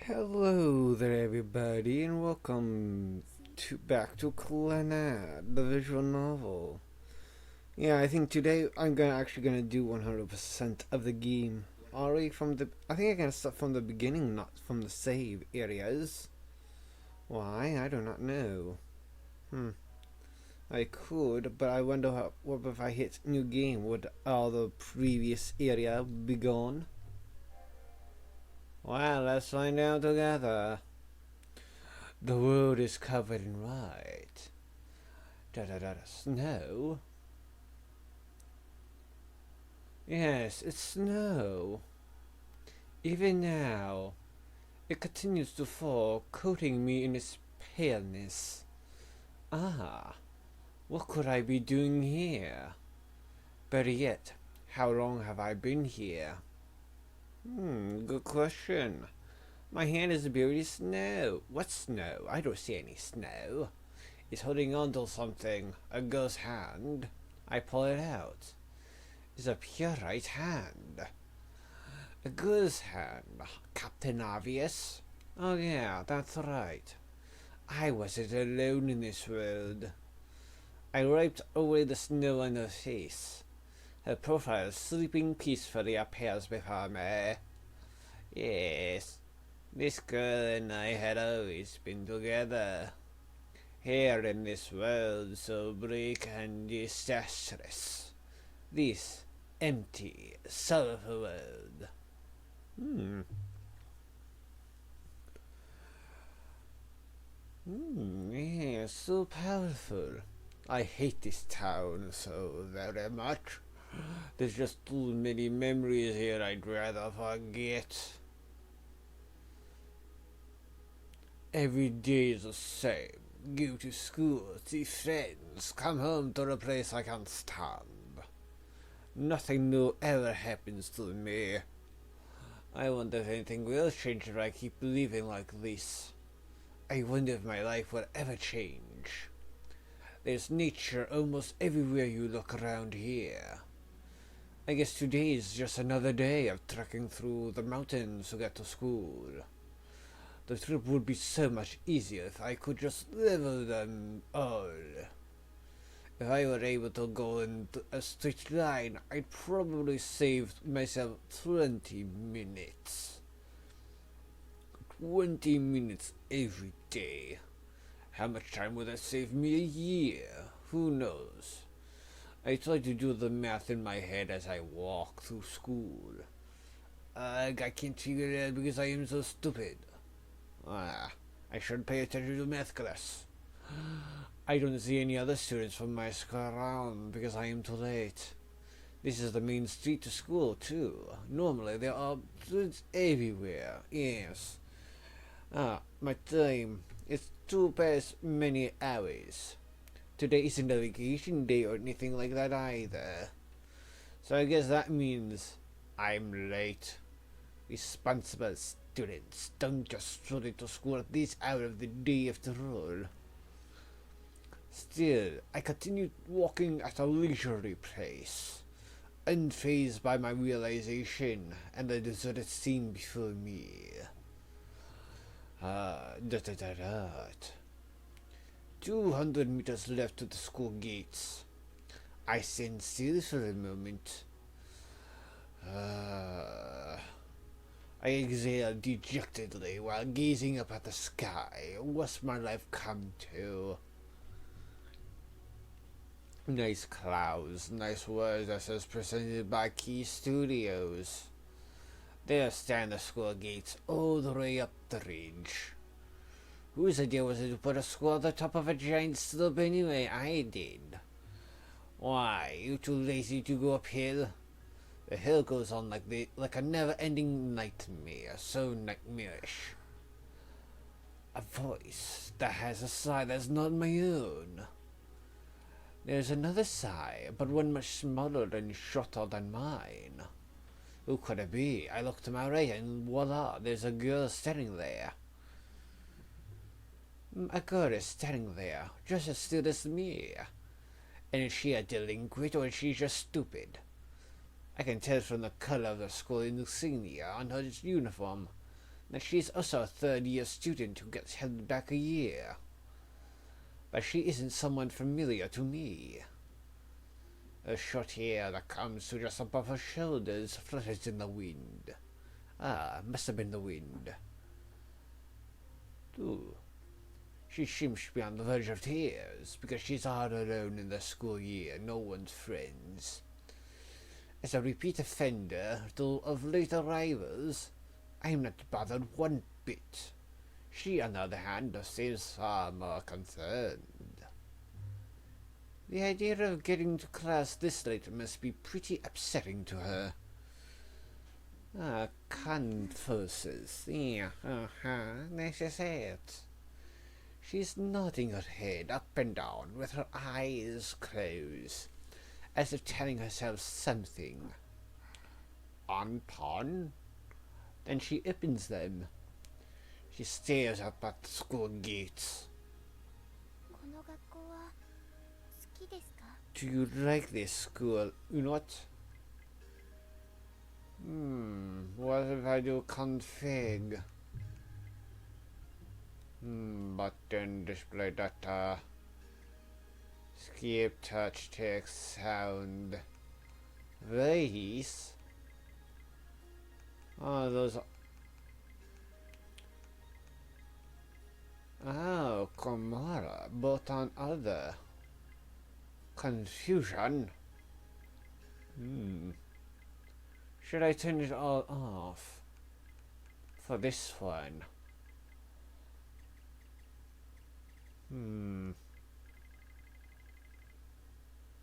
Hello there, everybody, and welcome back to Clannad, the visual novel. Yeah, I think today I'm gonna do 100% of the game. Already from the, I think I'm gonna start from the beginning, not from the save areas. Why? I do not know. I could, but I wonder what if I hit new game? Would all the previous area be gone? Well, let's find out together. The world is covered in white. Da da da da. Snow? Yes, it's snow. Even now, it continues to fall, coating me in its paleness. Ah, what could I be doing here? Better yet, how long have I been here? Good question. My hand is buried in snow. What snow? I don't see any snow. It's holding on to something. A girl's hand. I pull it out. It's a pure right hand. A girl's hand, Captain Obvious. Oh yeah, that's right. I wasn't alone in this world. I wiped away the snow on her face. Her profile sleeping peacefully appears before me. Yes, this girl and I had always been together. Here in this world so bleak and disastrous. This empty, sorrowful world. Yeah, so powerful. I hate this town so very much. There's just too many memories here I'd rather forget. Every day is the same. Go to school, see friends, come home to a place I can't stand. Nothing new ever happens to me. I wonder if anything will change if I keep living like this. I wonder if my life will ever change. There's nature almost everywhere you look around here. I guess today is just another day of trekking through the mountains to get to school. The trip would be so much easier if I could just level them all. If I were able to go in a straight line, I'd probably save myself 20 minutes. 20 minutes every day. How much time would that save me a year? Who knows? I try to do the math in my head as I walk through school. I can't figure it out because I am so stupid. I should pay attention to math class. I don't see any other students from my school around because I am too late. This is the main street to school too. Normally there are students everywhere. Yes. My time. It's too past many hours. Today isn't a vacation day or anything like that either. So I guess that means I'm late. Responsible students don't just stroll into school at this hour of the day after all. Still, I continued walking at a leisurely pace, unfazed by my realization and the deserted scene before me. 200 meters left to the school gates. I stand still for a moment. I exhale dejectedly while gazing up at the sky. What's my life come to? Nice clouds, nice words as presented by Key Studios. There stand the school gates all the way up the ridge. Whose idea was it to put a school at the top of a giant slope anyway? I did. Why, you too lazy to go uphill? The hill goes on like a never-ending nightmare, so nightmarish. A voice that has a sigh that's not my own. There's another sigh, but one much smaller and shorter than mine. Who could it be? I look to my right and voila, there's a girl standing there. A girl is standing there, just as still as me. And is she a delinquent or is she just stupid? I can tell from the color of the school insignia on her uniform. that she's also a third-year student who gets held back a year. But she isn't someone familiar to me. Her short hair that comes to just above her shoulders flutters in the wind. Ah, must have been the wind. Ooh. She seems to be on the verge of tears because she's all alone in the school year, no one's friends. As a repeat offender, though of late arrivals, I'm not bothered one bit. She, on the other hand, seems far more concerned. The idea of getting to class this late must be pretty upsetting to her. Ah, confuses. Yeah, this is it. She's nodding her head up and down with her eyes closed, as if telling herself something. Anton? Then she opens them. She stares up at the school gates. Do you like this school, Unot? What if I do config? Button, display data, skip, touch, text, sound, voice. Oh, those. Oh, Komara, but on other. Confusion. Should I turn it all off? For this one.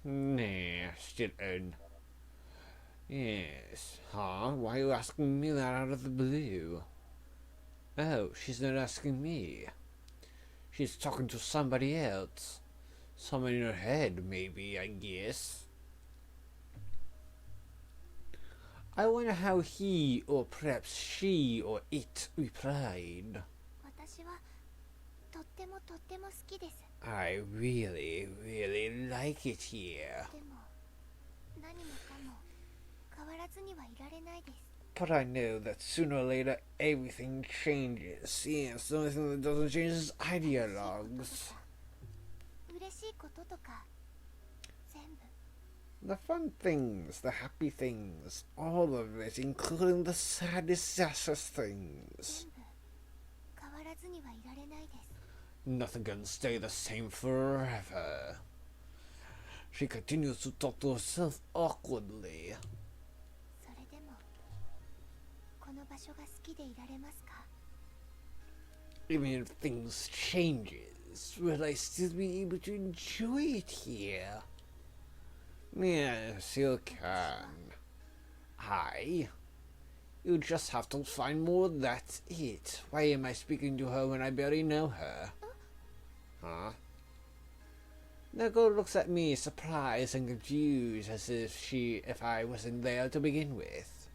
Nah, still on. Yes. Huh? Why are you asking me that out of the blue? Oh, she's not asking me. She's talking to somebody else. Someone in her head, maybe, I guess. I wonder how he, or perhaps she, or it replied. I really, really like it here. But I know that sooner or later everything changes. Yes, the only thing that doesn't change is ideologues. The fun things, the happy things, all of it, including the sad, disastrous things. Nothing can stay the same forever. She continues to talk to herself awkwardly. Even if things changes, will I still be able to enjoy it here? Yes, you can. You just have to find more, that's it. Why am I speaking to her when I barely know her? Huh? The girl looks at me surprised and confused, as if I wasn't there to begin with.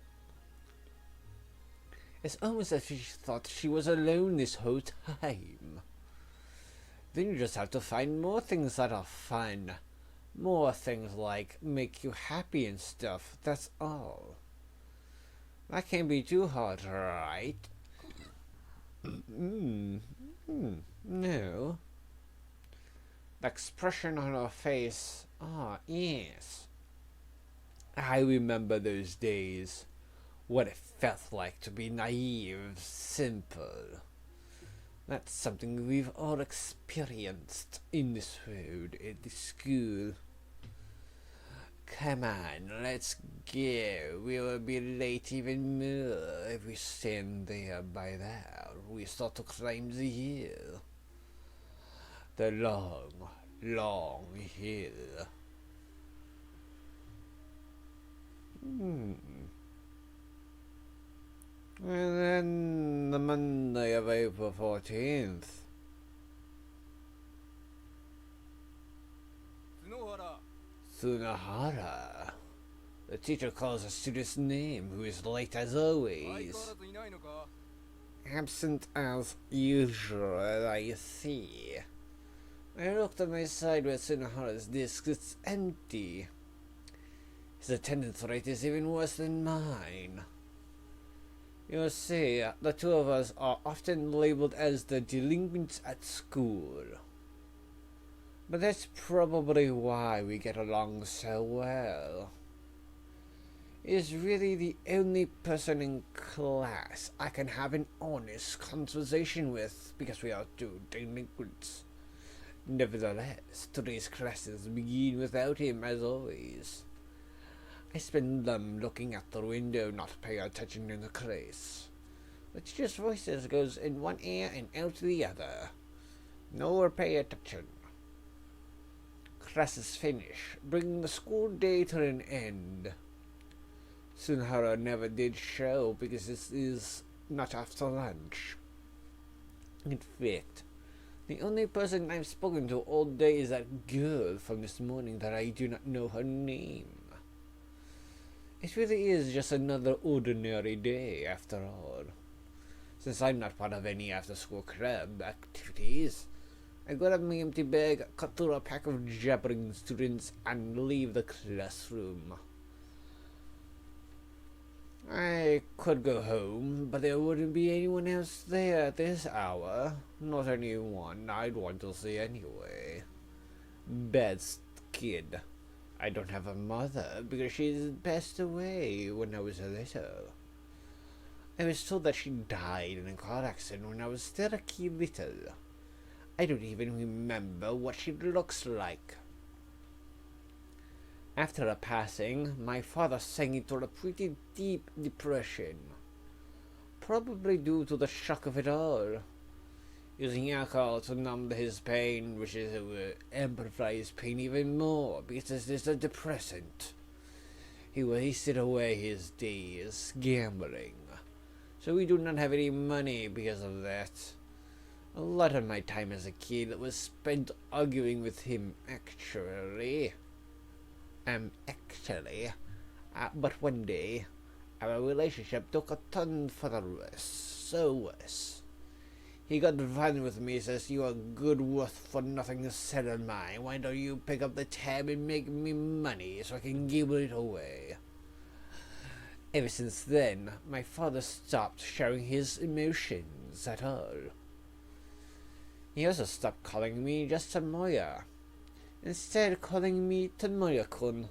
It's almost as if she thought she was alone this whole time. Then you just have to find more things that are fun. More things like make you happy and stuff, that's all. That can't be too hard, right? No. The expression on her face, yes. I remember those days. What it felt like to be naive, simple. That's something we've all experienced in this road, at this school. Come on, let's go. We will be late even more if we stand there by that. We start to climb the hill. The long, long hill. And then the Monday of April 14th. Tsunohara. The teacher calls a student's name, who is late as always. Absent as usual, I see. I looked at my side where Tsunohara's desk, it's empty. His attendance rate is even worse than mine. You see, the two of us are often labeled as the delinquents at school. But that's probably why we get along so well. He's really the only person in class I can have an honest conversation with because we are two delinquents. Nevertheless, today's classes begin without him as always. I spend them looking at the window, not paying attention in the class. The teacher's voices goes in one ear and out the other. Nor pay attention. Classes finish, bringing the school day to an end. Sunhara never did show because this is not after lunch. In fact, the only person I've spoken to all day is that girl from this morning that I do not know her name. It really is just another ordinary day after all. Since I'm not part of any after-school club activities, I got up my empty bag, cut through a pack of jabbering students, and leave the classroom. I could go home, but there wouldn't be anyone else there at this hour. Not anyone I'd want to see anyway. Best kid. I don't have a mother because she's passed away when I was little. I was told that she died in a car accident when I was still a kid little. I don't even remember what she looks like. After her passing, my father sank into a pretty deep depression. Probably due to the shock of it all. Using alcohol to numb his pain, which is amplify his pain even more because it is a depressant. He wasted away his days gambling. So we do not have any money because of that. A lot of my time as a kid was spent arguing with him, actually. But one day, our relationship took a turn for the worse, so worse. He got violent with me, says, "You are good worth for nothing set on mine. Why don't you pick up the tab and make me money so I can give it away?" Ever since then, my father stopped showing his emotions at all. He also stopped calling me just Tomoya, instead calling me Tomoya-kun,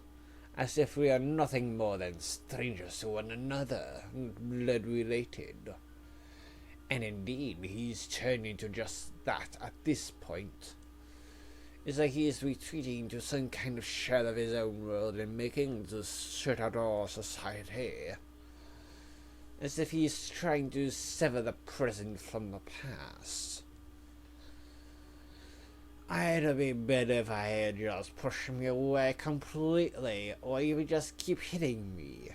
as if we are nothing more than strangers to one another, blood related. And indeed, he's turned into just that at this point. It's like he is retreating into some kind of shell of his own world and making to shut out all society. As if he's trying to sever the present from the past. It'd be better if I had just pushed me away completely, or even just keep hitting me.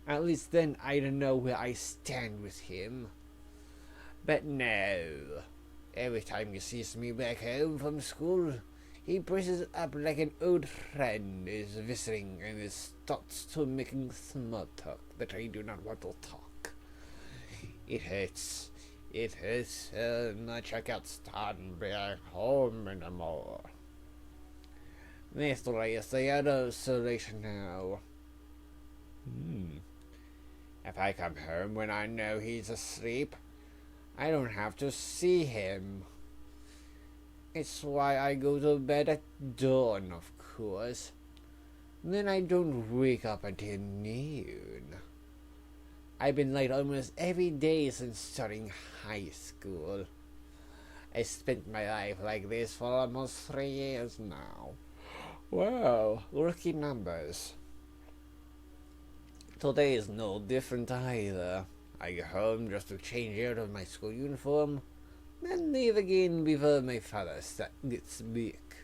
At least then I'd know where I stand with him. But no. Every time he sees me back home from school, he braces up like an old friend is visiting and starts to making small talk that I do not want to talk. It hurts. It hurts so much I can't stand back home anymore. This is the other solution now. If I come home when I know he's asleep, I don't have to see him. It's why I go to bed at dawn, of course. Then I don't wake up until noon. I've been late almost every day since starting high school. I spent my life like this for almost 3 years now. Wow, rookie numbers. Today is no different either. I get home just to change out of my school uniform, then leave again before my father gets back.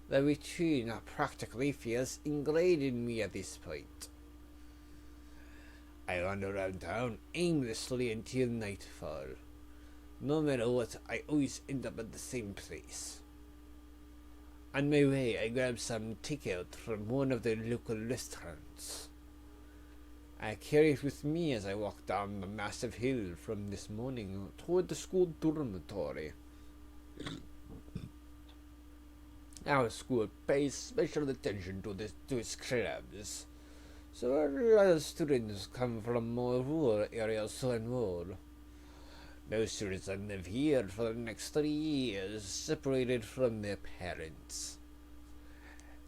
The routine practically feels ingrained in me at this point. I wander around town aimlessly until nightfall. No matter what, I always end up at the same place. On my way, I grab some takeout from one of the local restaurants. I carry it with me as I walk down the massive hill from this morning toward the school dormitory. Our school pays special attention to its crabs, So a lot of students come from more rural areas to enroll. Most students that live here for the next 30 years, separated from their parents.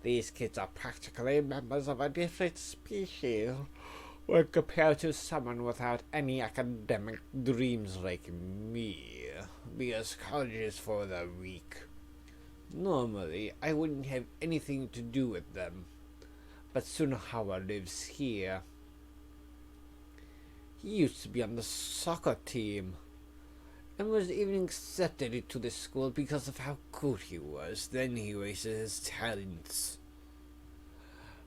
These kids are practically members of a different species when compared to someone without any academic dreams like me, because college is for the weak. Normally, I wouldn't have anything to do with them, but Sunahara lives here. He used to be on the soccer team, and was even accepted into the school because of how good he was. Then he wasted his talents.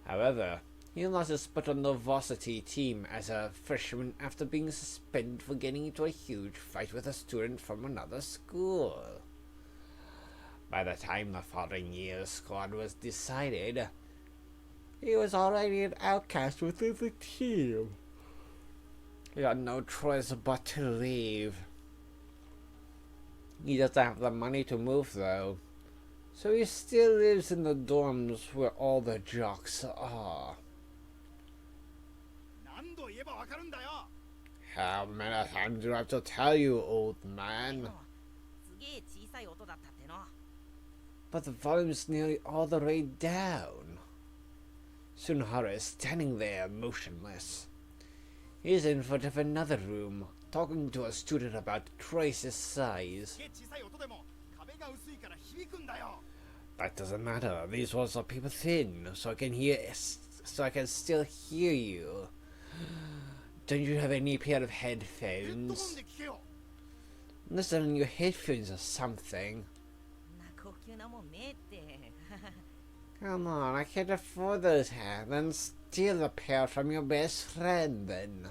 However, he lost his spot on the varsity team as a freshman after being suspended for getting into a huge fight with a student from another school. By the time the following year's squad was decided, he was already an outcast within the team. He had no choice but to leave. He doesn't have the money to move though, so he still lives in the dorms where all the jocks are. How many times do I have to tell you, old man? But the volume's nearly all the way down. Sunahara is standing there motionless. He's in front of another room, talking to a student about twice his size. That doesn't matter. These walls are paper thin, so I can still hear you. Don't you have any pair of headphones? Listen on your headphones or something. Come on, I can't afford those headphones. Steal a pair from your best friend then.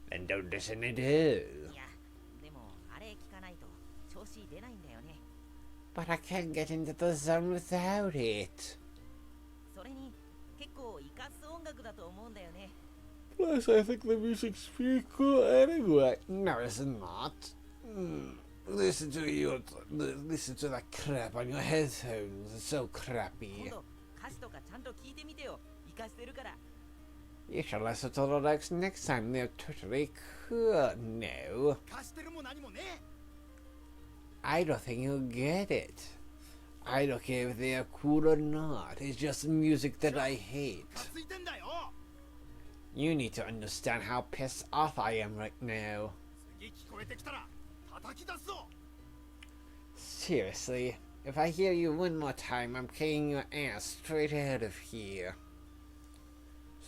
Then don't listen at all. But I can't get into the zone without it. Plus, I think the music's pretty cool anyway. No, it's not. Listen to the crap on your headphones. It's so crappy. You should listen to the lyrics next time. They're totally cool. No. I don't think you'll get it. I don't care if they are cool or not. It's just music that I hate. You need to understand how pissed off I am right now. Seriously, if I hear you one more time, I'm kicking your ass straight out of here.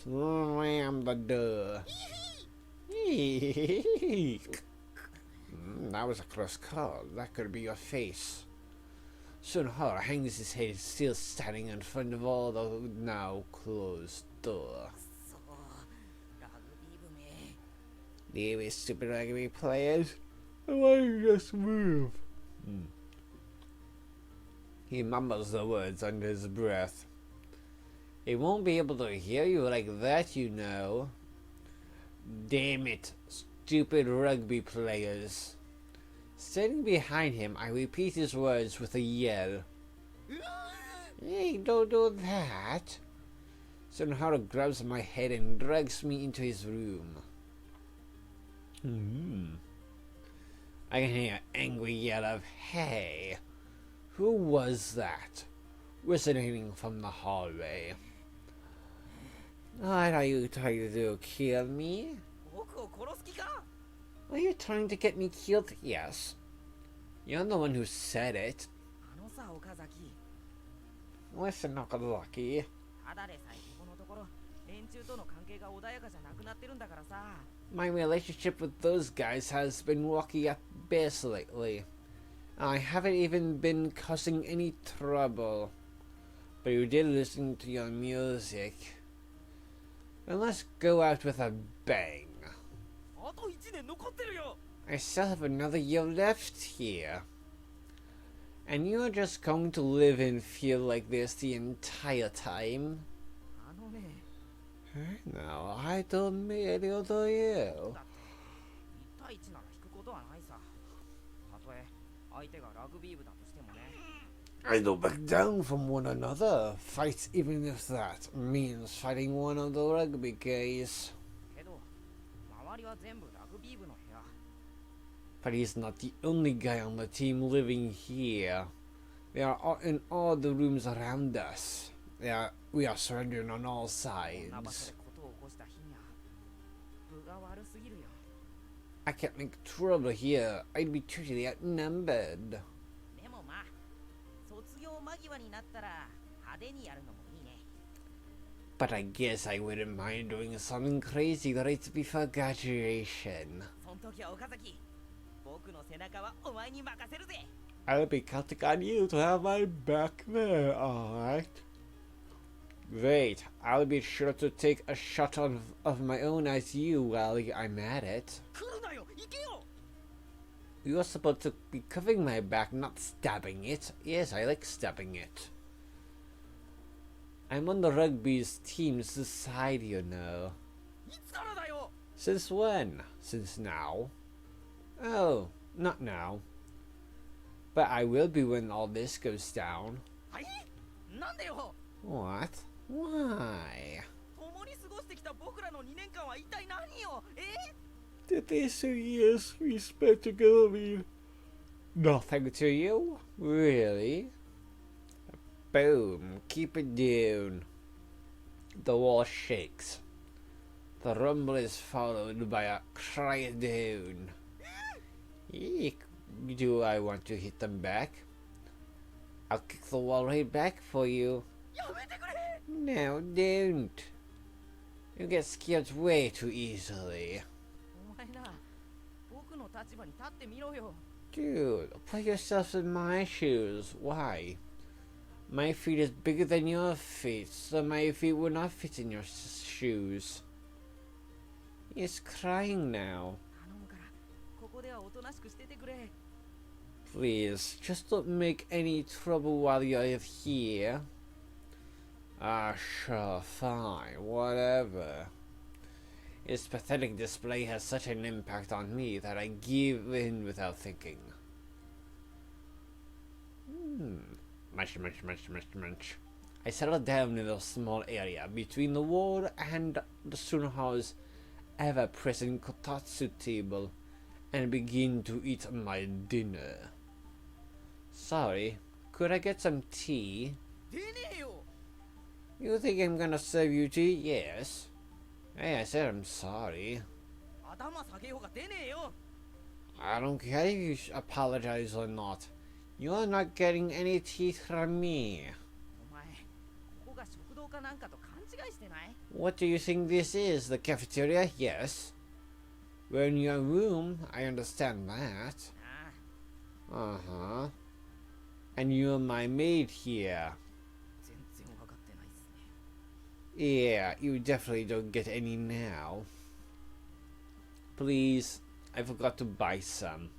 Slam the door. That was a close call. That could be your face. Sunahara hangs his head, still standing in front of all the now closed door. These stupid rugby players. Why don't you just move? He mumbles the words under his breath. He won't be able to hear you like that, you know. Damn it, stupid rugby players. Standing behind him, I repeat his words with a yell. Hey, don't do that. Sunahara grabs my head and drags me into his room. I can hear an angry yell of, "Hey, who was that?" resonating from the hallway. What are you trying to do, kill me? Are you trying to get me killed? Yes. You're the one who said it. Listen, Okazaki. My relationship with those guys has been rocky at best lately. I haven't even been causing any trouble. But you did listen to your music. Then let's go out with a bang. I still have another year left here. And you're just going to live and feel like this the entire time? No, I don't mean it to you. I don't back down from one another. Fight even if that means fighting one of the rugby guys. But he's not the only guy on the team living here. They are all in all the rooms around us. We are surrounded on all sides. I can't make trouble here. I'd be totally outnumbered. But I guess I wouldn't mind doing something crazy right before graduation. I'll be counting on you to have my back there, alright? Great, I'll be sure to take a shot of my own as you while I'm at it. You're supposed to be covering my back, not stabbing it. Yes, I like stabbing it. I'm on the rugby's team's side, you know. Since when? Since now? Oh, not now. But I will be when all this goes down. What? Why? Did they say yes, we spent together mean nothing to you? Really? Boom, keep it down. The wall shakes. The rumble is followed by a cry down. Eek, do I want to hit them back? I'll kick the wall right back for you. No, don't. You get scared way too easily. Dude, put yourself in my shoes. Why? My feet is bigger than your feet, so my feet will not fit in your shoes. He's crying now. Please, just don't make any trouble while you're here. Ah, sure, fine, whatever. His pathetic display has such an impact on me that I give in without thinking. Munch. I settle down in a small area between the wall and the Sunoha's ever-present kotatsu table and begin to eat my dinner. Sorry, could I get some tea? You think I'm gonna serve you tea? Yes. Hey, I said I'm sorry. I don't care if you apologize or not. You're not getting any tea from me. What do you think this is? The cafeteria? Yes. We're in your room, I understand that. Uh-huh. And you're my maid here. Yeah, you definitely don't get any now. Please, I forgot to buy some.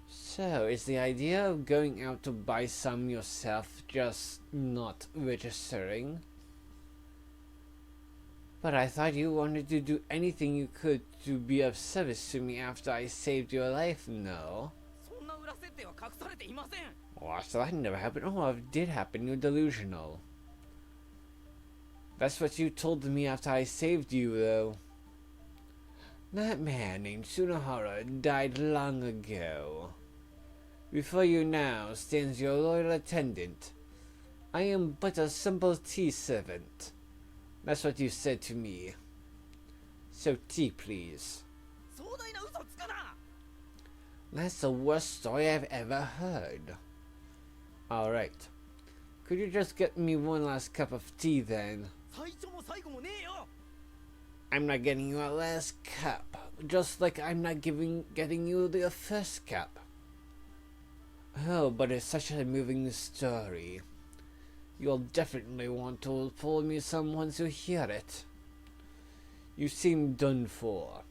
So, is the idea of going out to buy some yourself just not registering? But I thought you wanted to do anything you could to be of service to me after I saved your life, no? What? That never happened. Oh, it did happen. You're delusional. That's what you told me after I saved you, though. That man named Tsunohara died long ago. Before you now stands your loyal attendant. I am but a simple tea servant. That's what you said to me. So tea, please. That's the worst story I've ever heard. Alright. Could you just get me one last cup of tea then? I'm not getting you a last cup. Just like I'm not getting you the first cup. Oh, but it's such a moving story. You'll definitely want to pull me some once you hear it. You seem done for,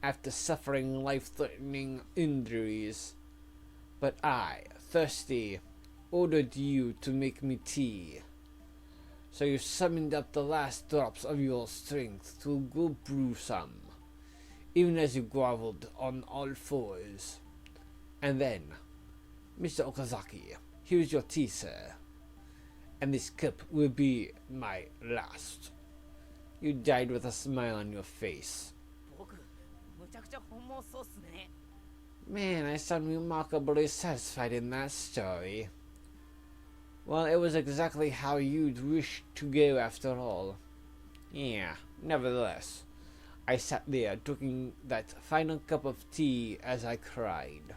after suffering life-threatening injuries. But I, thirsty, ordered you to make me tea. So you summoned up the last drops of your strength to go brew some, even as you groveled on all fours. And then, Mr. Okazaki, here's your tea, sir. And this cup will be my last. You died with a smile on your face. Man, I sound remarkably satisfied in that story. Well, it was exactly how you'd wish to go after all. Yeah, nevertheless, I sat there drinking that final cup of tea as I cried.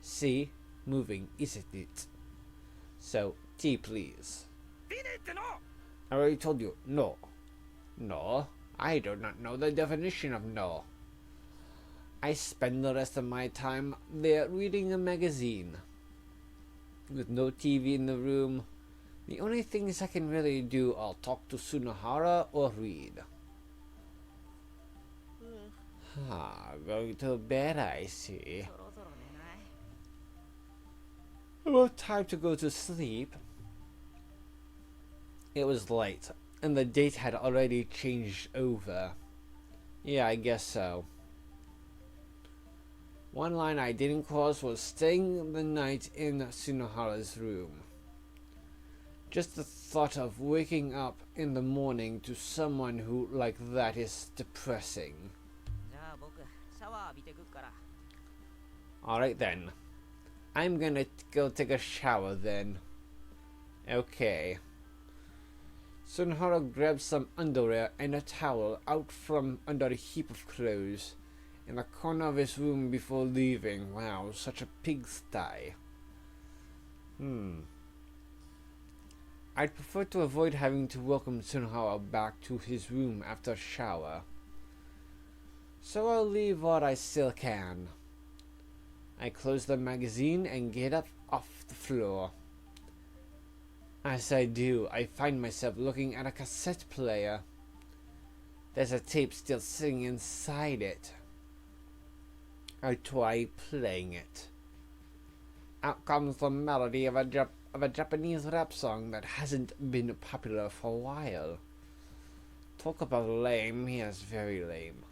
See? Moving, isn't it? So, tea please. I already told you, no. No? I do not know the definition of no. I spend the rest of my time there reading a magazine. With no TV in the room, the only things I can really do are talk to Sunohara or read. Going to bed, I see. About time to go to sleep. It was late, and the date had already changed over. Yeah, I guess so. One line I didn't cross was staying the night in Sunohara's room. Just the thought of waking up in the morning to someone who like that is depressing. Alright then. I'm gonna go take a shower then. Okay. Sunohara grabbed some underwear and a towel out from under a heap of clothes in the corner of his room before leaving. Wow, such a pigsty. I'd prefer to avoid having to welcome Sunohara back to his room after a shower. So I'll leave what I still can. I close the magazine and get up off the floor. As I do, I find myself looking at a cassette player. There's a tape still sitting inside it. I try playing it. Out comes the melody of a Japanese rap song that hasn't been popular for a while. Talk about lame, yes, very lame.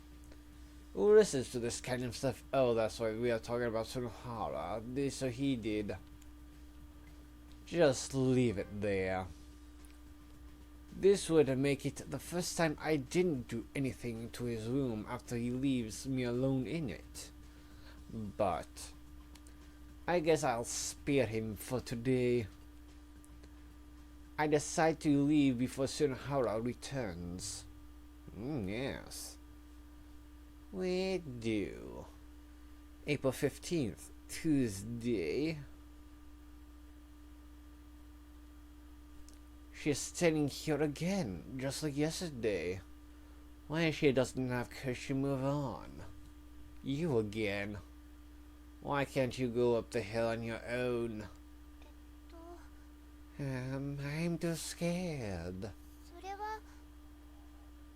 Who listens to this kind of stuff? Oh, that's why we are talking about Sunohara. This or he did. Just leave it there. This would make it the first time I didn't do anything to his room after he leaves me alone in it. But I guess I'll spare him for today. I decide to leave before Sunohara returns. Yes. We do. April 15th, Tuesday. She's standing here again, just like yesterday. Why she doesn't have courage to move on? You again. Why can't you go up the hill on your own? I'm too scared.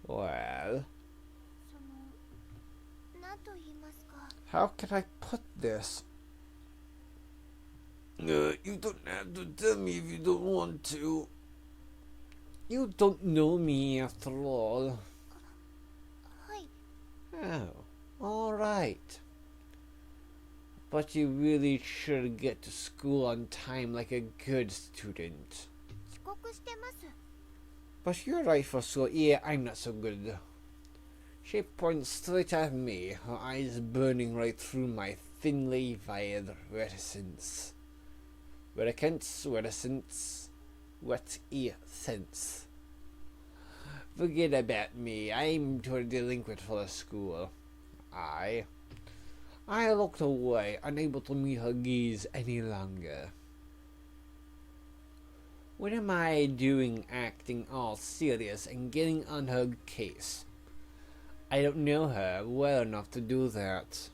Well, how can I put this? You don't have to tell me if you don't want to. You don't know me after all. Oh, alright. But you really should get to school on time like a good student. But you're right for school. Yeah, I'm not so good. She points straight at me, her eyes burning right through my thinly veiled reticence. What sense? Forget about me. I'm too delinquent for the school. I looked away, unable to meet her gaze any longer. What am I doing acting all serious and getting on her case? I don't know her well enough to do that.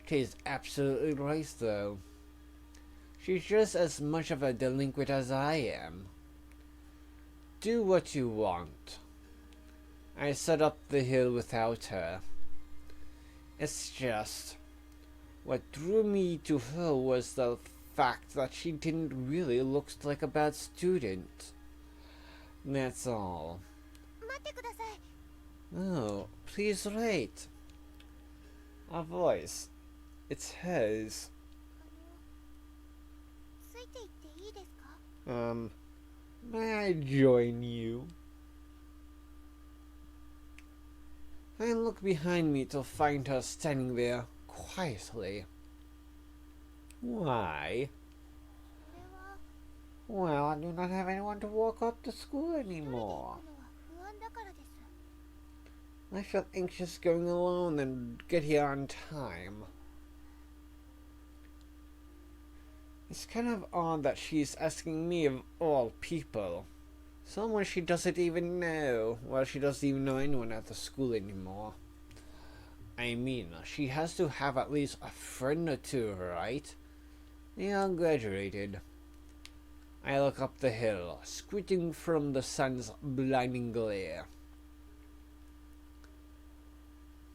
She's absolutely right though. She's just as much of a delinquent as I am. Do what you want. I set up the hill without her. It's just, what drew me to her was the fact that she didn't really look like a bad student. That's all. Oh, please wait. A voice. It's hers. Um, may I join you? I look behind me to find her standing there quietly. Why? Well, I do not have anyone to walk up to school anymore. I felt anxious going alone and get here on time. It's kind of odd that she's asking me of all people. Someone she doesn't even know. Well, she doesn't even know anyone at the school anymore. I mean, she has to have at least a friend or two, right? They all graduated. I look up the hill, squinting from the sun's blinding glare.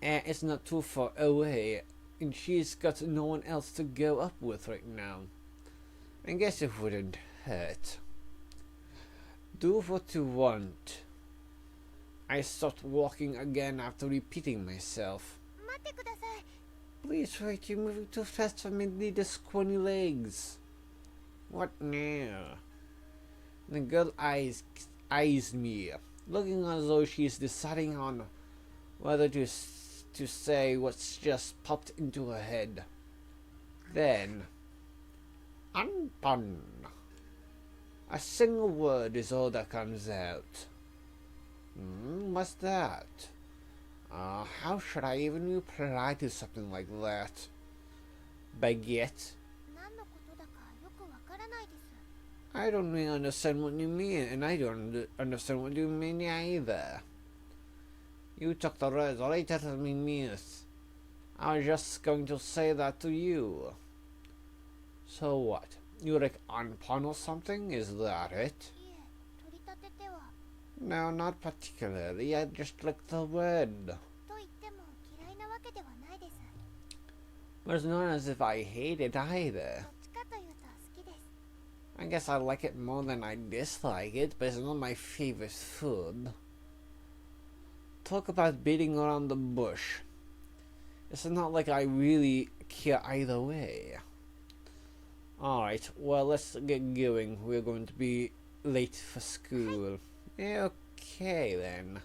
It's not too far away, and she's got no one else to go up with right now. I guess it wouldn't hurt. Do what you want. I stopped walking again after repeating myself. Please wait, you're moving too fast for my little scrawny legs. What now? The girl eyes me, looking as though she's deciding on whether to say what's just popped into her head. Then, Anton. A single word is all that comes out. What's that? How should I even reply to something like that? Baguette? I don't really understand what you mean, and I don't understand what you mean either. You took the words right out of my mouth. I was just going to say that to you. So what? You like Anpon or something? Is that it? No, not particularly. I just like the word. But it's not as if I hate it either. I guess I like it more than I dislike it, but it's not my favorite food. Talk about beating around the bush. It's not like I really care either way. Alright, well, let's get going. We're going to be late for school. Okay, then.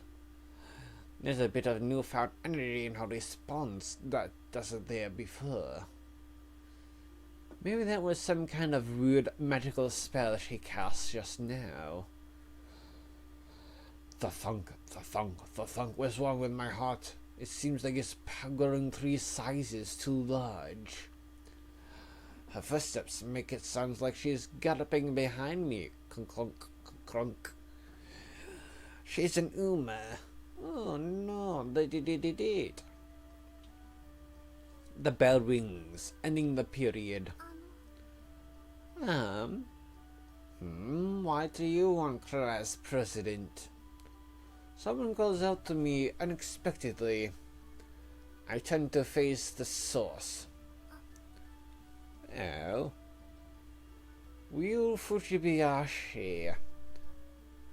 There's a bit of newfound energy in her response that wasn't there before. Maybe that was some kind of weird magical spell she cast just now. The thunk, the thunk, the thunk. What's wrong with my heart? It seems like it's growing 3 sizes too large. Her footsteps make it sound like she's galloping behind me. Clunk, clunk, clunk. She's an Uma. Oh no, they did. The bell rings, ending the period. What do you want, class president? Someone calls out to me unexpectedly. I turn to face the source. Oh. Ryu Fujibayashi.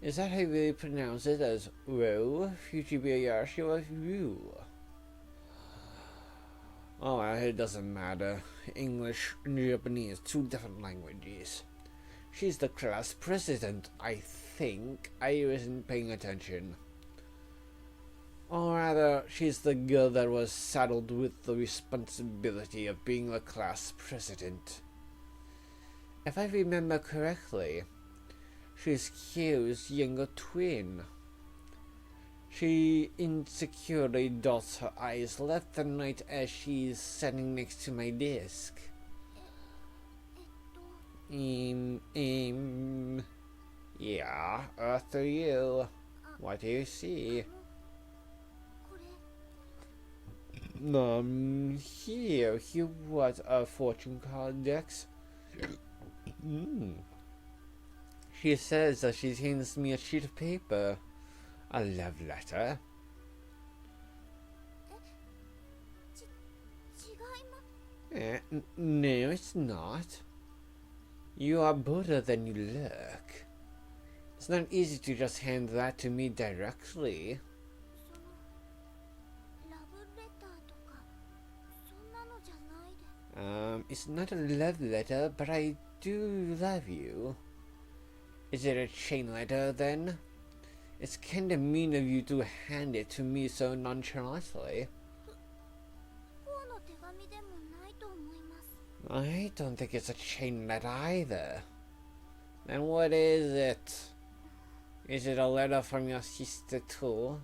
Is that how you pronounce it, as Ryu Fujibayashi or Ryu? Oh, it doesn't matter. English and Japanese, 2 different languages. She's the class president, I think. I wasn't paying attention. Or rather, she's the girl that was saddled with the responsibility of being the class president. If I remember correctly, she's Kyo's younger twin. She insecurely dots her eyes left and right as she's standing next to my desk. Yeah, after you. What do you see? Here was a fortune card decks. She says that she hands me a sheet of paper. A love letter. No, it's not. You are bolder than you look. It's not easy to just hand that to me directly. It's not a love letter, but I do love you. Is it a chain letter then? It's kinda mean of you to hand it to me so nonchalantly. I don't think it's a chain letter either. Then what is it? Is it a letter from your sister too?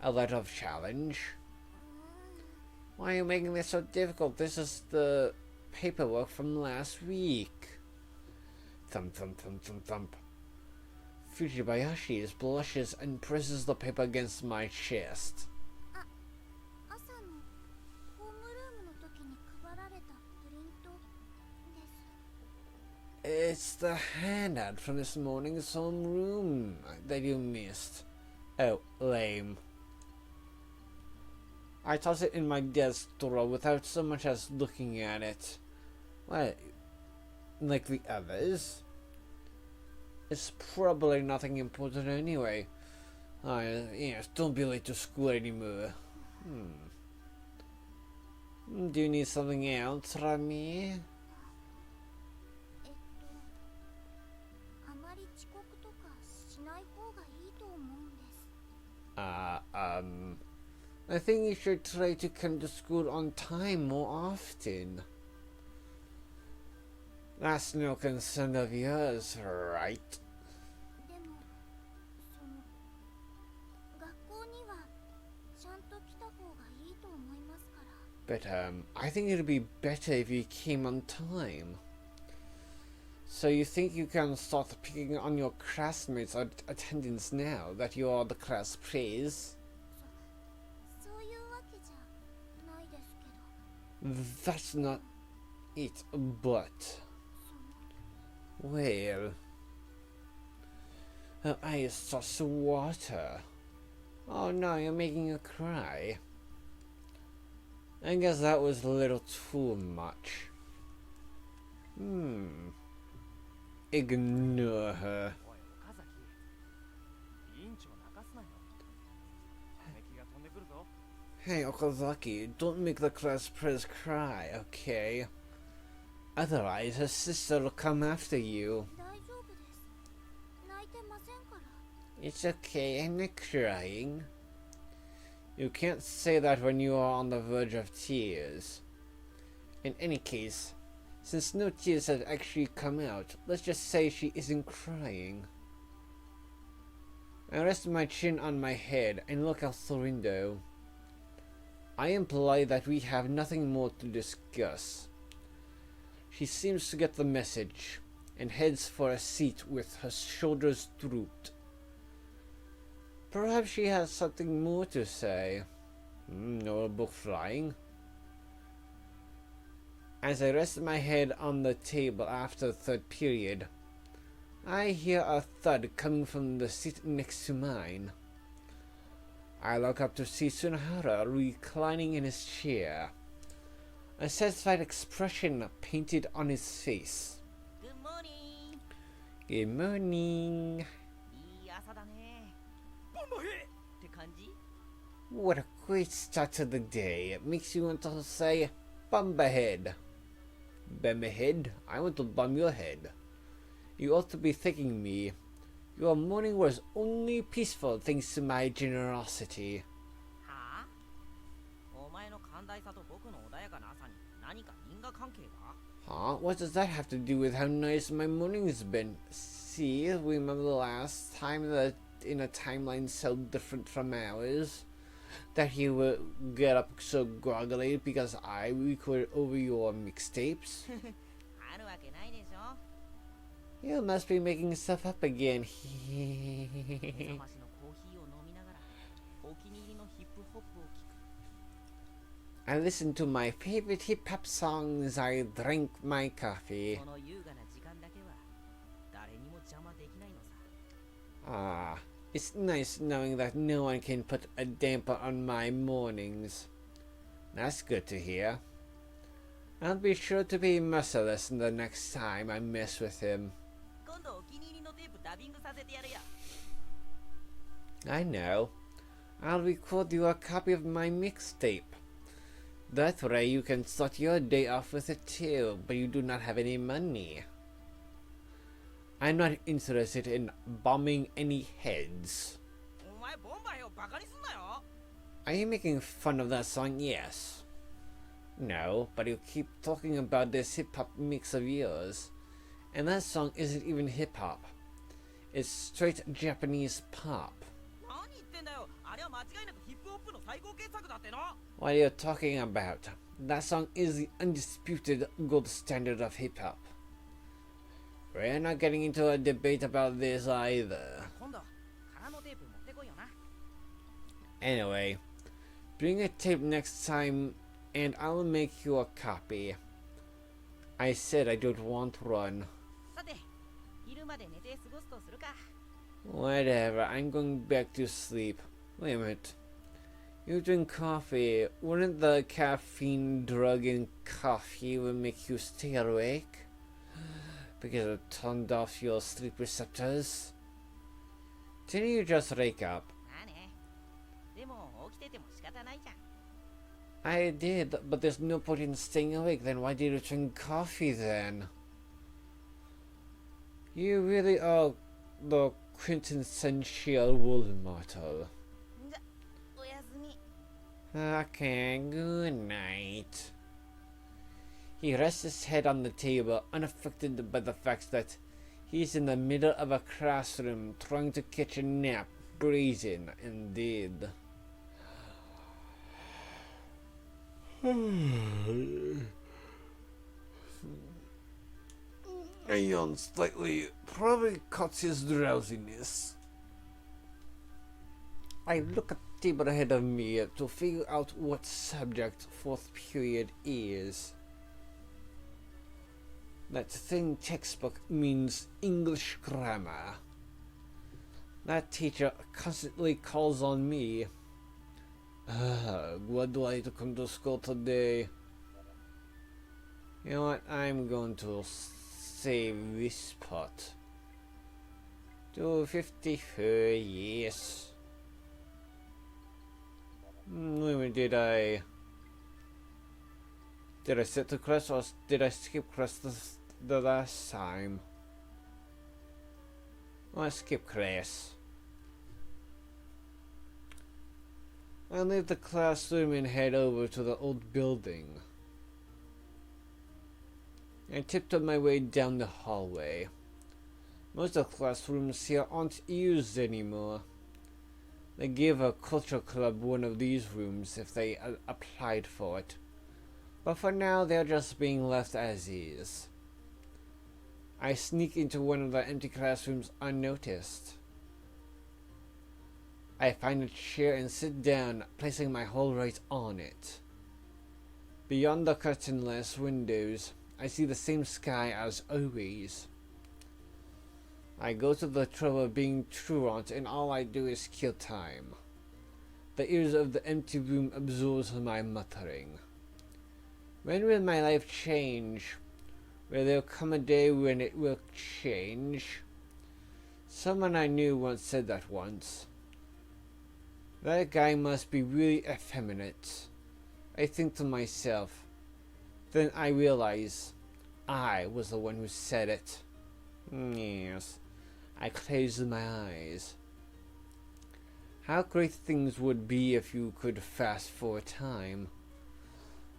A letter of challenge? Why are you making this so difficult? This is the paperwork from last week. Thump, thump, thump, thump, thump. Fujibayashi blushes and presses the paper against my chest. It's the handout from this morning's homeroom that you missed. Oh, lame. I toss it in my desk drawer without so much as looking at it. Well, like the others. It's probably nothing important anyway. Yes, don't be late to school anymore. Do you need something else, Rami? I think you should try to come to school on time more often. That's no concern of yours, right? But I think it'd be better if you came on time. So you think you can start picking on your classmates' attendance now that you are the class praise? That's not it, but... Well... Her eyes starts to water. Oh no, you're making her cry. I guess that was a little too much. Ignore her. Hey, Okazaki, don't make the class press cry, okay? Otherwise, her sister will come after you. It's okay, I'm not crying. You can't say that when you are on the verge of tears. In any case, since no tears have actually come out, let's just say she isn't crying. I rest my chin on my head and look out the window. I imply that we have nothing more to discuss. She seems to get the message and heads for a seat with her shoulders drooped. Perhaps she has something more to say. No book flying. As I rest my head on the table after the third period, I hear a thud coming from the seat next to mine. I look up to see Sunahara reclining in his chair, a satisfied expression painted on his face. Good morning. Good morning. What a great start to the day. It makes you want to say, bump ahead. Bum ahead? I want to bum your head. You ought to be thanking me. Your morning was only peaceful thanks to my generosity. Huh? What does that have to do with how nice my morning's been? See, remember the last time that in a timeline so different from ours, that you would get up so groggily because I recorded over your mixtapes? You must be making stuff up again. I listened to my favorite hip-hop songs as I drank my coffee. It's nice knowing that no one can put a damper on my mornings. That's good to hear. I'll be sure to be merciless the next time I mess with him. I know. I'll record you a copy of my mixtape. That way you can start your day off with it too, but you do not have any money. I'm not interested in bombing any heads. お前ボンバイをバカにすんなよ。 Are you making fun of that song? Yes. No, but you keep talking about this hip-hop mix of yours. And that song isn't even hip-hop. It's straight Japanese pop. 何言ってんだよ。あれは間違いなくヒップホップの最高傑作だっての。 What are you talking about? That song is the undisputed gold standard of hip-hop. We're not getting into a debate about this either. 今度空のテープ持ってこいよな。 Anyway, bring a tape next time and I'll make you a copy. I said I don't want one. さて、昼まで寝て過ごすとするか。 Whatever, I'm going back to sleep. Wait a minute. You drink coffee. Wouldn't the caffeine drug in coffee would make you stay awake? Because it turned off your sleep receptors? Didn't you just wake up? まあね。でも起きてても仕方ないじゃん。 I did, but there's no point in staying awake. Then why did you drink coffee then? You really are the quintessential role model. じゃ、おやすみ。 Okay, good night. He rests his head on the table, unaffected by the fact that he's in the middle of a classroom trying to catch a nap. Brazen, indeed. I yawned slightly, probably caught his drowsiness. I look at the table ahead of me to figure out what subject fourth period is. That thin textbook means English grammar. That teacher constantly calls on me. What do I have to come to school today? You know what? I'm going to save this pot. 254, yes. When did I sit to class or did I skip class the last time? Oh, I skipped class. I leave the classroom and head over to the old building. I tiptoed my way down the hallway. Most of the classrooms here aren't used anymore. They gave a culture club one of these rooms if they applied for it. But for now, they're just being left as is. I sneak into one of the empty classrooms unnoticed. I find a chair and sit down, placing my whole weight on it. Beyond the curtainless windows, I see the same sky as always. I go to the trouble of being truant and all I do is kill time. The ears of the empty room absorbs my muttering. When will my life change? Will there come a day when it will change? Someone I knew once said that once. That guy must be really effeminate. I think to myself. Then I realize I was the one who said it. Yes. I closed my eyes. How great things would be if you could fast forward time.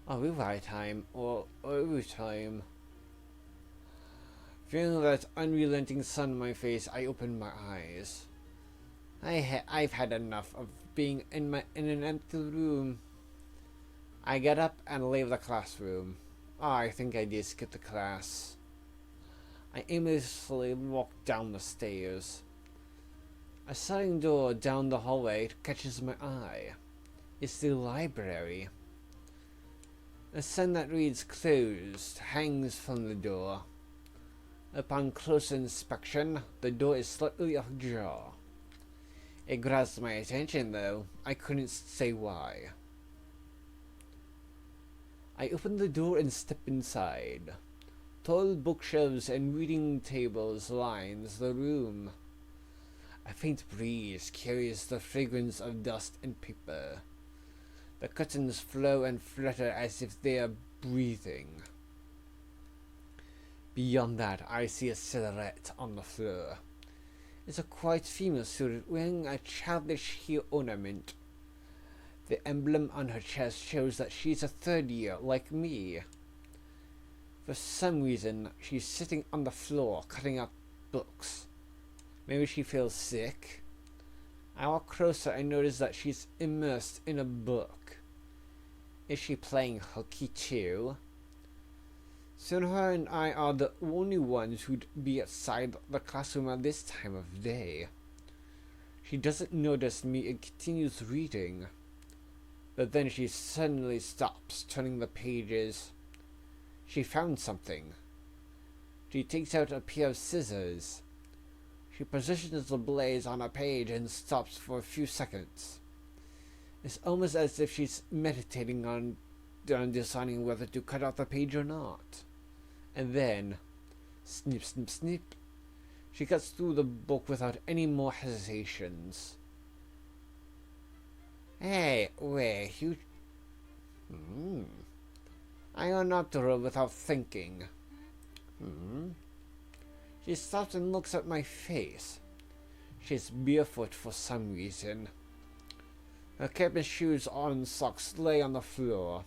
Or rewind time, or over time. Feeling that unrelenting sun on my face, I opened my eyes. I've had enough of being in an empty room. I get up and leave the classroom. I think I did skip the class. I aimlessly walk down the stairs. A sliding door down the hallway catches my eye. It's the library. A sign that reads "Closed" hangs from the door. Upon closer inspection, the door is slightly ajar. It grabs my attention though. I couldn't say why. I open the door and step inside. Tall bookshelves and reading tables lines the room. A faint breeze carries the fragrance of dust and paper. The curtains flow and flutter as if they are breathing. Beyond that, I see a silhouette on the floor. It's a quiet female suited wearing a childish heel ornament. The emblem on her chest shows that she's a third year, like me. For some reason, she's sitting on the floor, cutting out books. Maybe she feels sick. I walk closer and notice that she's immersed in a book. Is she playing hooky too? Soon her and I are the only ones who'd be outside the classroom at this time of day. She doesn't notice me and continues reading. But then she suddenly stops, turning the pages. She found something. She takes out a pair of scissors. She positions the blades on a page and stops for a few seconds. It's almost as if she's meditating on deciding whether to cut out the page or not. And then, snip, snip, snip, she cuts through the book without any more hesitations. Hey, wait, you... I unearthed her without thinking. She stops and looks at my face. She's barefoot for some reason. Her cap and shoes and socks lay on the floor.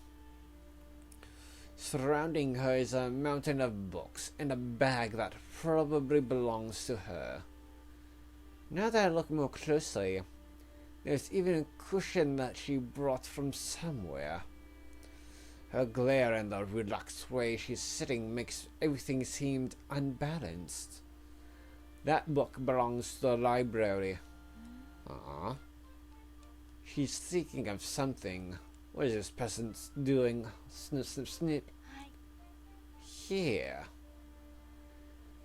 Surrounding her is a mountain of books and a bag that probably belongs to her. Now that I look more closely, there's even a cushion that she brought from somewhere. Her glare and the relaxed way she's sitting makes everything seem unbalanced. That book belongs to the library. She's thinking of something. What is this peasant doing? Snip, snip, snip. Here.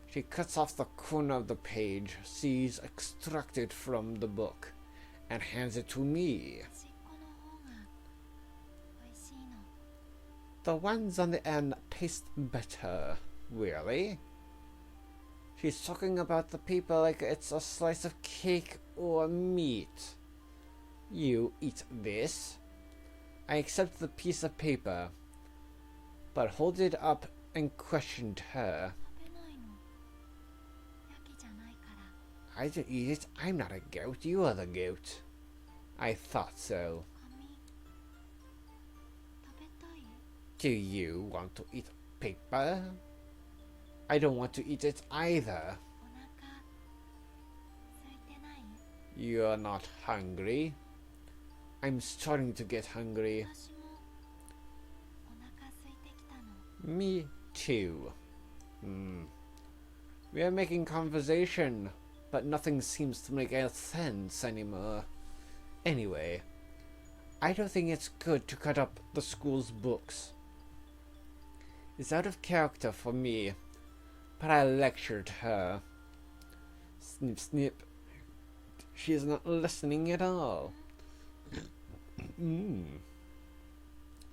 She cuts off the corner of the page she's extracted from the book and hands it to me. The ones on the end taste better. Really? She's talking about the paper like it's a slice of cake or meat. You eat this? I accept the piece of paper, but hold it up and questioned her. I don't eat it. I'm not a goat. You are the goat. I thought so. Do you want to eat paper? I don't want to eat it either. You're not hungry? I'm starting to get hungry. Me too. We are making conversation, but nothing seems to make any sense anymore. Anyway, I don't think it's good to cut up the school's books. It's out of character for me, but I lectured her. Snip, snip. She's not listening at all.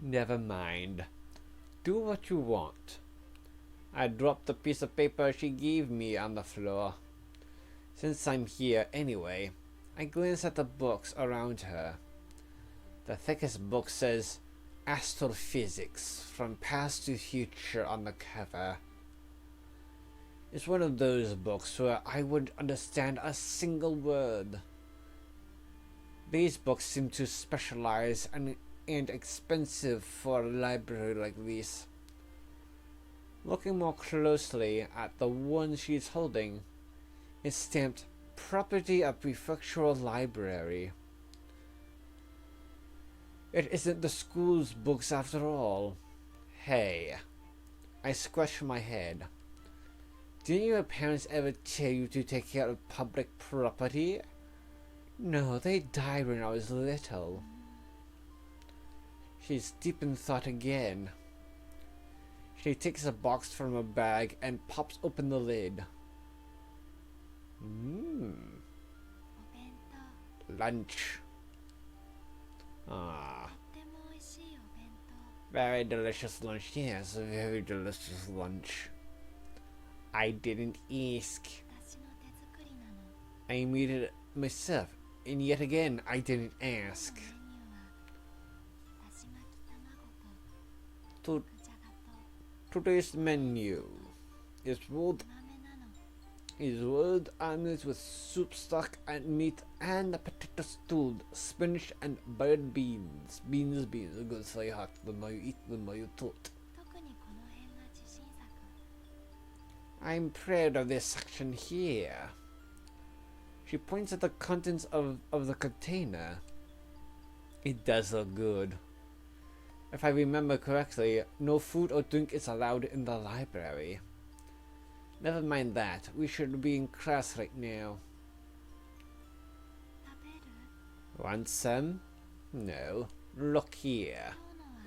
Never mind. Do what you want. I dropped the piece of paper she gave me on the floor. Since I'm here anyway, I glance at the books around her. The thickest book says Astrophysics from Past to Future on the cover. It's one of those books where I wouldn't understand a single word. These books seem to specialize and expensive for a library like this. Looking more closely at the one she's holding, it's stamped Property of Prefectural Library. It isn't the school's books after all. Hey, I scratch my head. Didn't your parents ever tell you to take care of public property? No, they died when I was little. She's deep in thought again. She takes a box from a bag and pops open the lid. Lunch. Very delicious lunch. Yes, very delicious lunch. I didn't ask. I made it myself, and yet again, I didn't ask. Today's menu. It's rolled 豆なの。 is rolled omelets with soup stock and meat and a potato stewed, spinach and bird beans. Beans. Good say hot. The mo you eat, the mo you tot. 特にこの辺が自信作。 I'm proud of this section here. She points at the contents of the container. It does look good. If I remember correctly, no food or drink is allowed in the library. Never mind that. We should be in class right now. 食べる？ Want some? No. Look here. 今日のは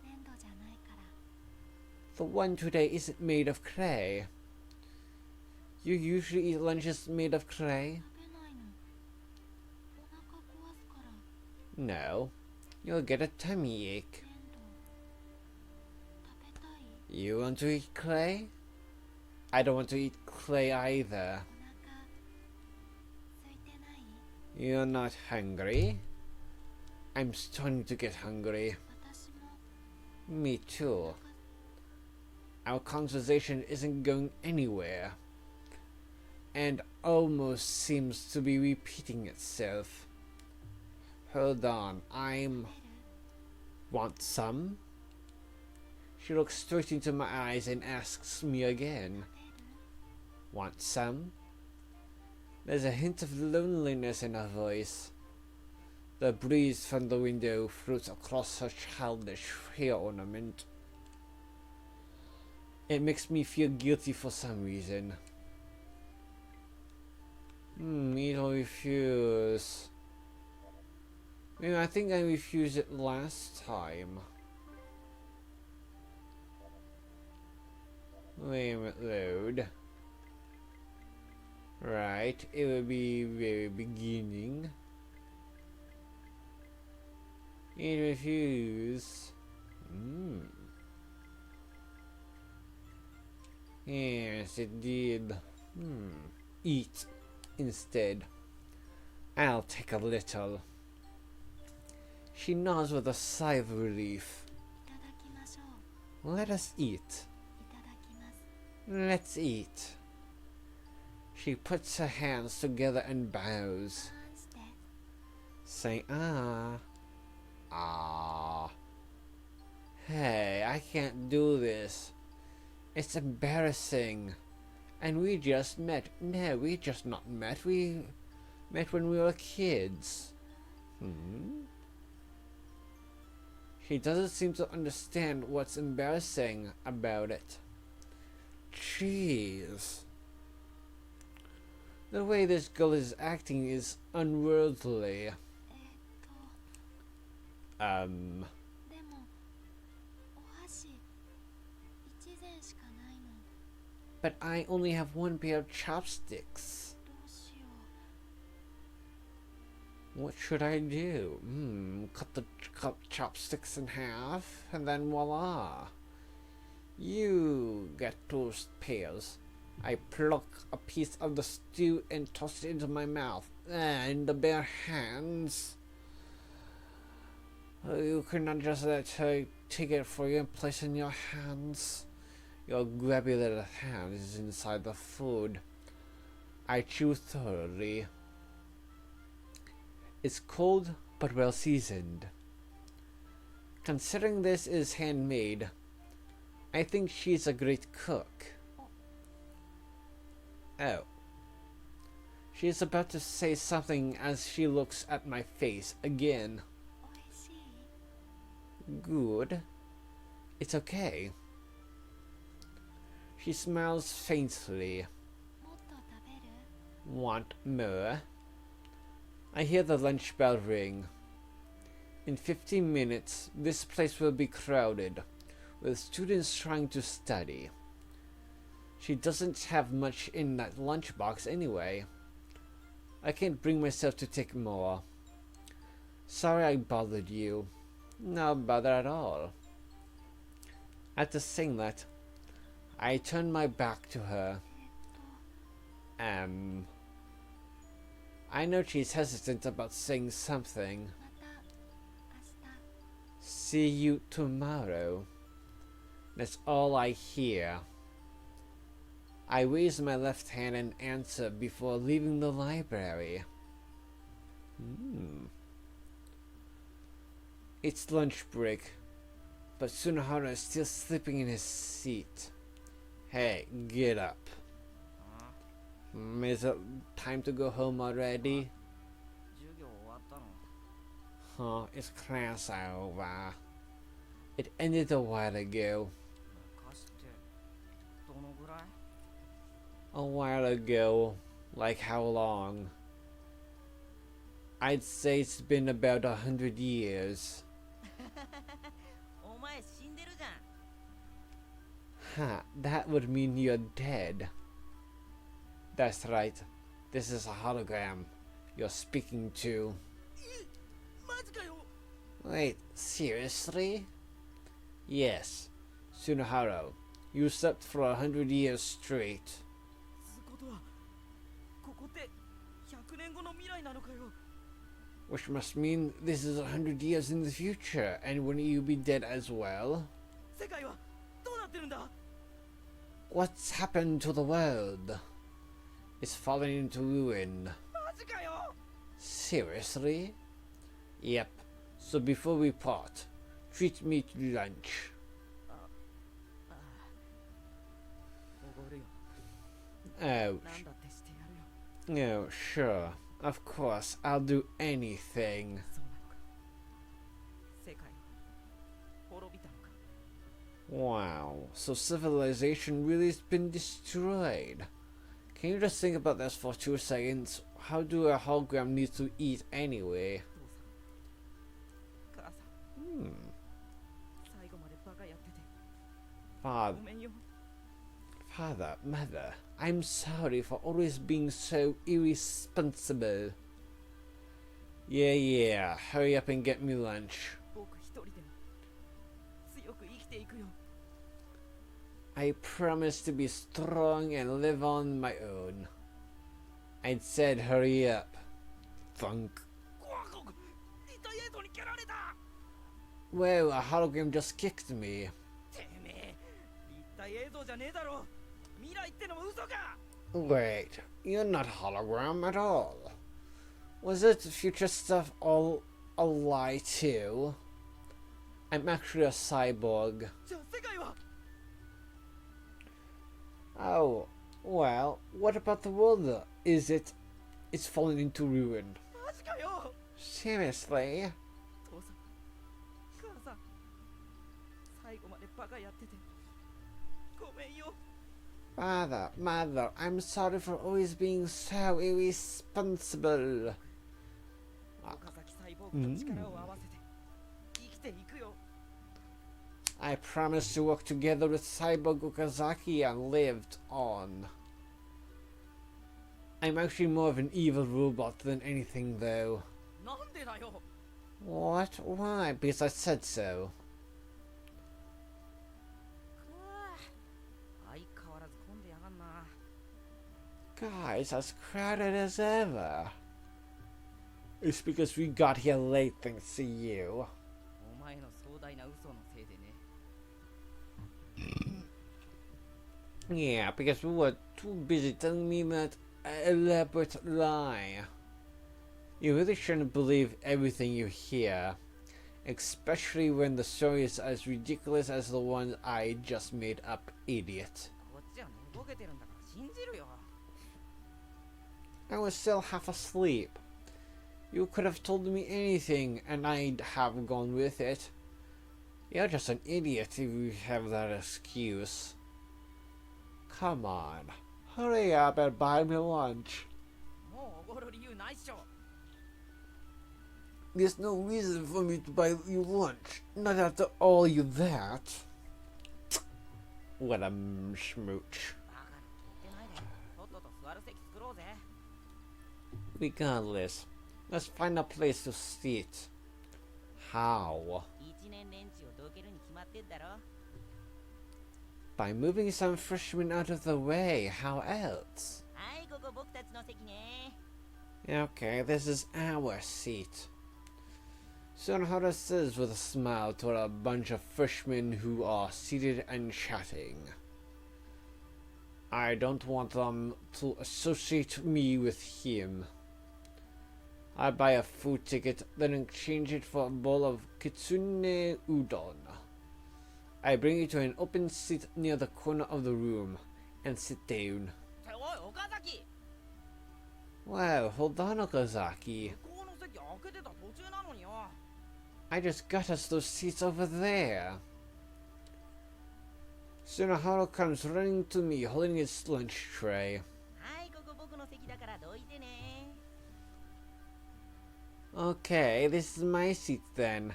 粘土じゃないから。 The one today isn't made of clay. You usually eat lunches made of clay? 食べないの。お腹壊すから。 No. You'll get a tummy ache. 粘土食べたい？ You want to eat clay? I don't want to eat clay either. お腹空いてない？ You're not hungry? I'm starting to get hungry. 私も Me too. Our conversation isn't going anywhere. And almost seems to be repeating itself. Hold on, 食べる？ Want some? She looks straight into my eyes and asks me again. 食べる？ Want some? There's a hint of loneliness in her voice. The breeze from the window floats across her childish hair ornament. It makes me feel guilty for some reason. Eat or refuse. I think I refused it last time. Wait a minute, load. Right, it will be very beginning. Eat or refuse. Yes, it did. Eat instead. I'll take a little. She nods with a sigh of relief. いただきましょう。 Let us eat. いただきます。 Let's eat. She puts her hands together and bows, ターンして。 saying, ah. Ah. Hey, I can't do this. It's embarrassing. And we just met. No, we just not met. We met when we were kids. She doesn't seem to understand what's embarrassing about it. Jeez. The way this girl is acting is unworldly. でもお箸一膳しかないの。 But I only have one pair of chopsticks. どうしよ What should I do? Cut the chopsticks in half, and then voila. You get two pairs. I pluck a piece of the stew and toss it into my mouth. In the bare hands. You cannot just let her take it for you and place it in your hands. Your grabby little hand is inside the food. I chew thoroughly. It's cold but well seasoned. Considering this is handmade, I think she's a great cook. Oh. She is about to say something as she looks at my face again. う。おいしい？ Good. It's okay. She smiles faintly. もっと食べる？ Want more? I hear the lunch bell ring. In 15 minutes, this place will be crowded, with students trying to study. She doesn't have much in that lunchbox anyway. I can't bring myself to take more. Sorry I bothered you. No bother at all. After saying that, I turn my back to her. I know she's hesitant about saying something. また明日。 See you tomorrow. That's all I hear. I raise my left hand and answer before leaving the library. It's lunch break, but Tsunohara is still sleeping in his seat. Hey, get up. Is it time to go home already? 授業終わったの？ Huh, it's class over. It ended a while ago. 昔ってどのぐらい？ A while ago. Like how long? I'd say it's been about 100 years. お前死んでるじゃん。 Huh, that would mean you're dead. That's right. This is a hologram you're speaking to. マジかよ。 Wait, seriously? Yes. Tsunohara, you slept for 100 years straight. つことはここって100年後の未来なのかよ。 Which must mean this is 100 years in the future, and wouldn't you be dead as well? 世界はどうなってるんだ？ What's happened to the world? It's fallen into ruin. マジかよ。 Seriously? Yep. So before we part, treat me to lunch. おごるよ。 Oh, なんだってしてやるよ。 no, sure. Of course, I'll do anything. そうなのか。世界は滅びたのか。 Wow, so civilization really has been destroyed. Can you just think about this for 2 seconds? How do a hologram need to eat anyway? 父さん、母さん、最後までバカやってて Father, ごめんよ。 Father, Mother, I'm sorry for always being so irresponsible. Yeah, hurry up and get me lunch. 僕一人でも強く生きていくよ。 I promise to be strong and live on my own. I said hurry up. Thunk. 痛い映像に蹴られた。 Whoa, a hologram just kicked me. てめえ、立体映像じゃねえだろ。未来ってのも嘘か。 Wait, you're not hologram at all. Was it future stuff all a lie too? I'm actually a cyborg. じゃあ世界は？ Oh, well, what about the world? It's fallen into ruin. マジかよ。 Seriously? 父さん、母さん、最後までバカやっててごめんよ。 Father, Mother, I'm sorry for always being so irresponsible. 岡崎サイボーグと力を合わせて生きていくよ。 I promised to work together with Cyborg Okazaki and lived on. I'm actually more of an evil robot than anything though. なんでだよ。 What? Why? Because I said so. 相変わらず混んでやがんな。 Guys, as crowded as ever. It's because we got here late thanks to you. お前の壮大な嘘のせいでね。 Yeah, because we were too busy telling me that elaborate lie. You really shouldn't believe everything you hear, especially when the story is as ridiculous as the one I just made up, idiot. こっちは寝ぼけてるんだから信じるよ。 I was still half asleep. You could have told me anything and I'd have gone with it. You're just an idiot if you have that excuse. Come on, hurry up and buy me lunch. もうおごる理由ないっしょ。 There's no reason for me to buy you lunch. Not after all you that. What a schmooch. バカな言ってないで。とっとと座る席作ろうぜ。 Regardless, let's find a place to sit. How? 一年連中をどけるに決まってんだろ。 By moving some freshmen out of the way. How else? はい、ここ僕たちの席ね。 Okay, this is our seat. Tsunohara says with a smile toward a bunch of freshmen who are seated and chatting. I don't want them to associate me with him. I buy a food ticket, then exchange it for a bowl of kitsune udon. I bring it to an open seat near the corner of the room and sit down. っておい岡崎 Wow, hold on, Okazaki. 向こうの席開けてた途中なのによ I just got us those seats over there. Tsunohara comes running to me holding his lunch tray. はいここ僕の席だからどいてね Okay, this is my seat then.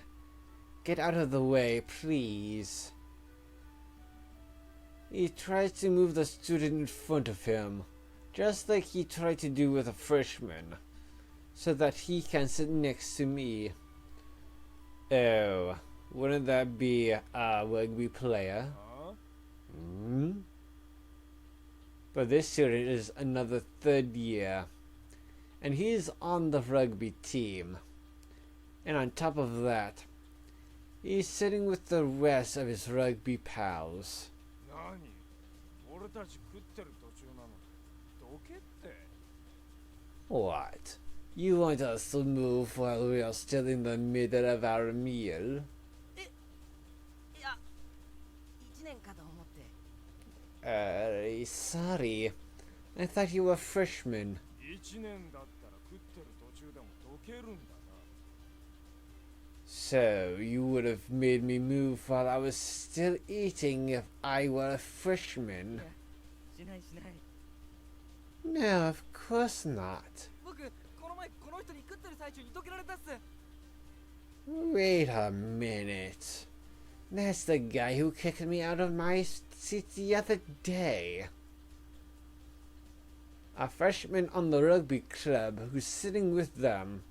Get out of the way, please. He tries to move the student in front of him, just like he tried to do with a freshman, so that he can sit next to me. Oh, wouldn't that be a rugby player? But this student is another third year, and he's on the rugby team. And on top of that, he's sitting with the rest of his rugby pals. 何俺たち食ってる途中なのにどけって What? You want us to move while we are still in the middle of our meal? いや1年かと思って Sorry. I thought you were freshmen. 1年だったら食ってる途中でもどけるんだな So, you would have made me move while I was still eating if I were a freshman? しないしない No, of course not. 僕この前この人に食ってる最中にどけられたっす Wait a minute. That's the guy who kicked me out of my seat the other day. A freshman on the rugby club who's sitting with them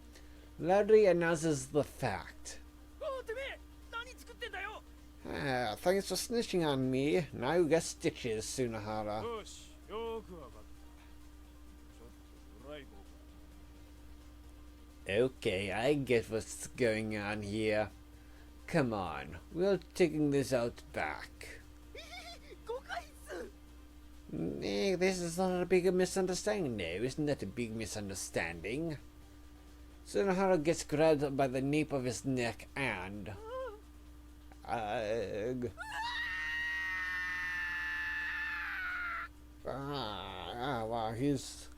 loudly announces the fact. おおてめえ何作ってんだよ Ah, thanks for snitching on me. Now you got stitches, Tsunohara. よしよくわかったちょっとドライブ Okay, I get what's going on here. Come on, we're taking this out back. 誤解っす This is not a big misunderstanding, no. Isn't that a big misunderstanding? Tsunohara gets grabbed by the nape of his neck and... wow, he's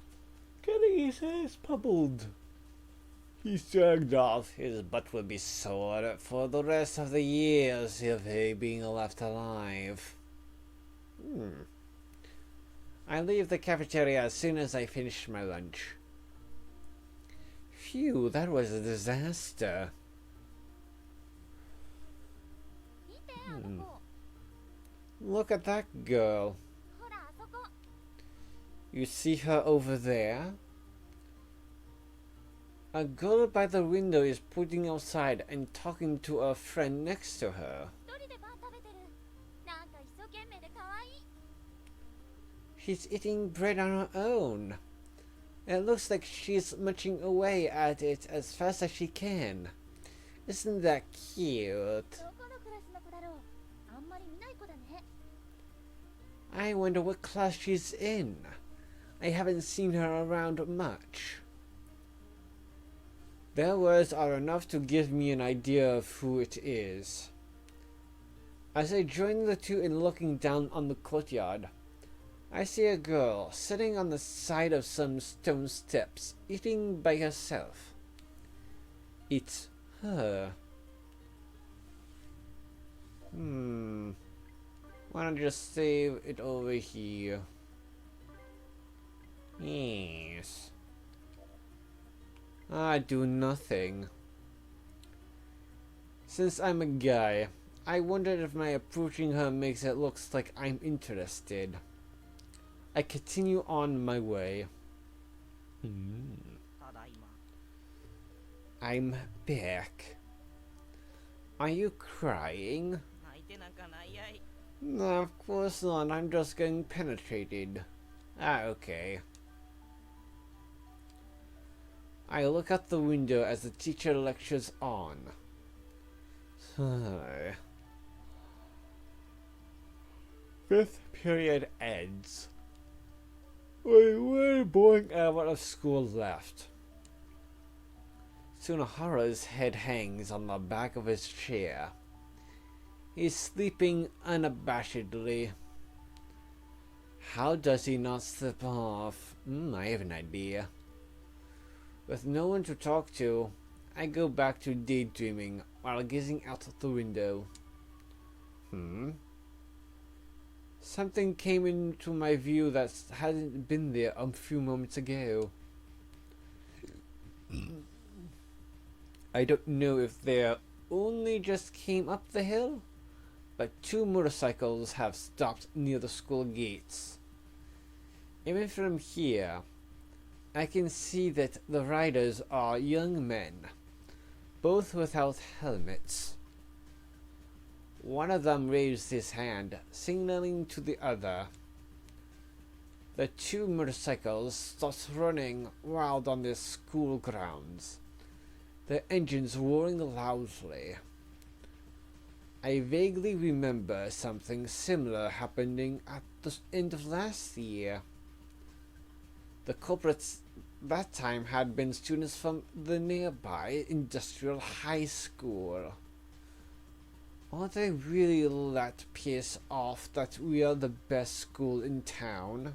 getting his ass pummeled. He's dragged off. His butt will be sore for the rest of the years of he being left alive. I leave the cafeteria as soon as I finish my lunch. Phew, that was a disaster. 見てあの子 Look at that girl. ほらあそこ You see her over there? A girl by the window is pointing outside and talking to a friend next to her. 一人でパン食べてるなんか一生懸命で可愛い She's eating bread on her own. It looks like she's munching away at it as fast as she can. Isn't that cute? どこのクラスの子だろうあんまり見ない子だね I wonder what class she's in. I haven't seen her around much. Their words are enough to give me an idea of who it is. As I join the two in looking down on the courtyard, I see a girl sitting on the side of some stone steps, eating by herself. It's her. Why don't I just save it over here? Yes. I do nothing. Since I'm a guy, I wondered if my approaching her makes it look like I'm interested. I continue on my way. ただいま I'm back. Are you crying? 泣いてなんかないやい No, of course not. I'm just getting penetrated. Ah, okay. I look out the window as the teacher lectures on. Fifth period ends. We were boring out of school left. Tsunahara's head hangs on the back of his chair. He's sleeping unabashedly. How does he not slip off? I have an idea. With no one to talk to, I go back to daydreaming while gazing out the window. Something came into my view that hadn't been there a few moments ago. I don't know if they only just came up the hill, but 2 motorcycles have stopped near the school gates. Even from here, I can see that the riders are young men, both without helmets. One of them raised his hand, signaling to the other. The 2 motorcycles start running wild on the school grounds, their engines roaring loudly. I vaguely remember something similar happening at the end of last year. The culprits that time had been students from the nearby industrial high school. Are they really that pissed off that we are the best school in town?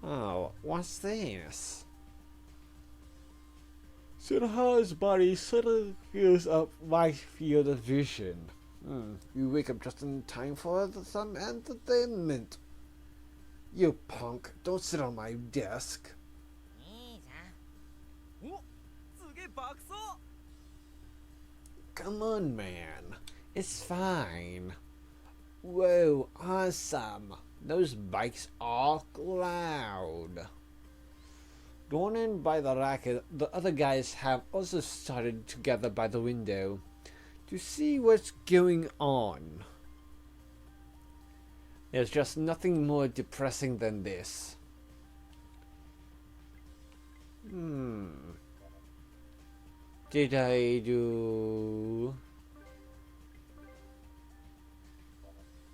Oh, what's this? Sunhara's body suddenly fills up my field of vision. You wake up just in time for some entertainment. You punk, don't sit on my desk. お、すげえ爆走。 Come on, man. It's fine. Whoa, awesome. Those bikes are loud. Drawn in by the racket, the other guys have also started to gather by the window to see what's going on. There's just nothing more depressing than this. Did I do...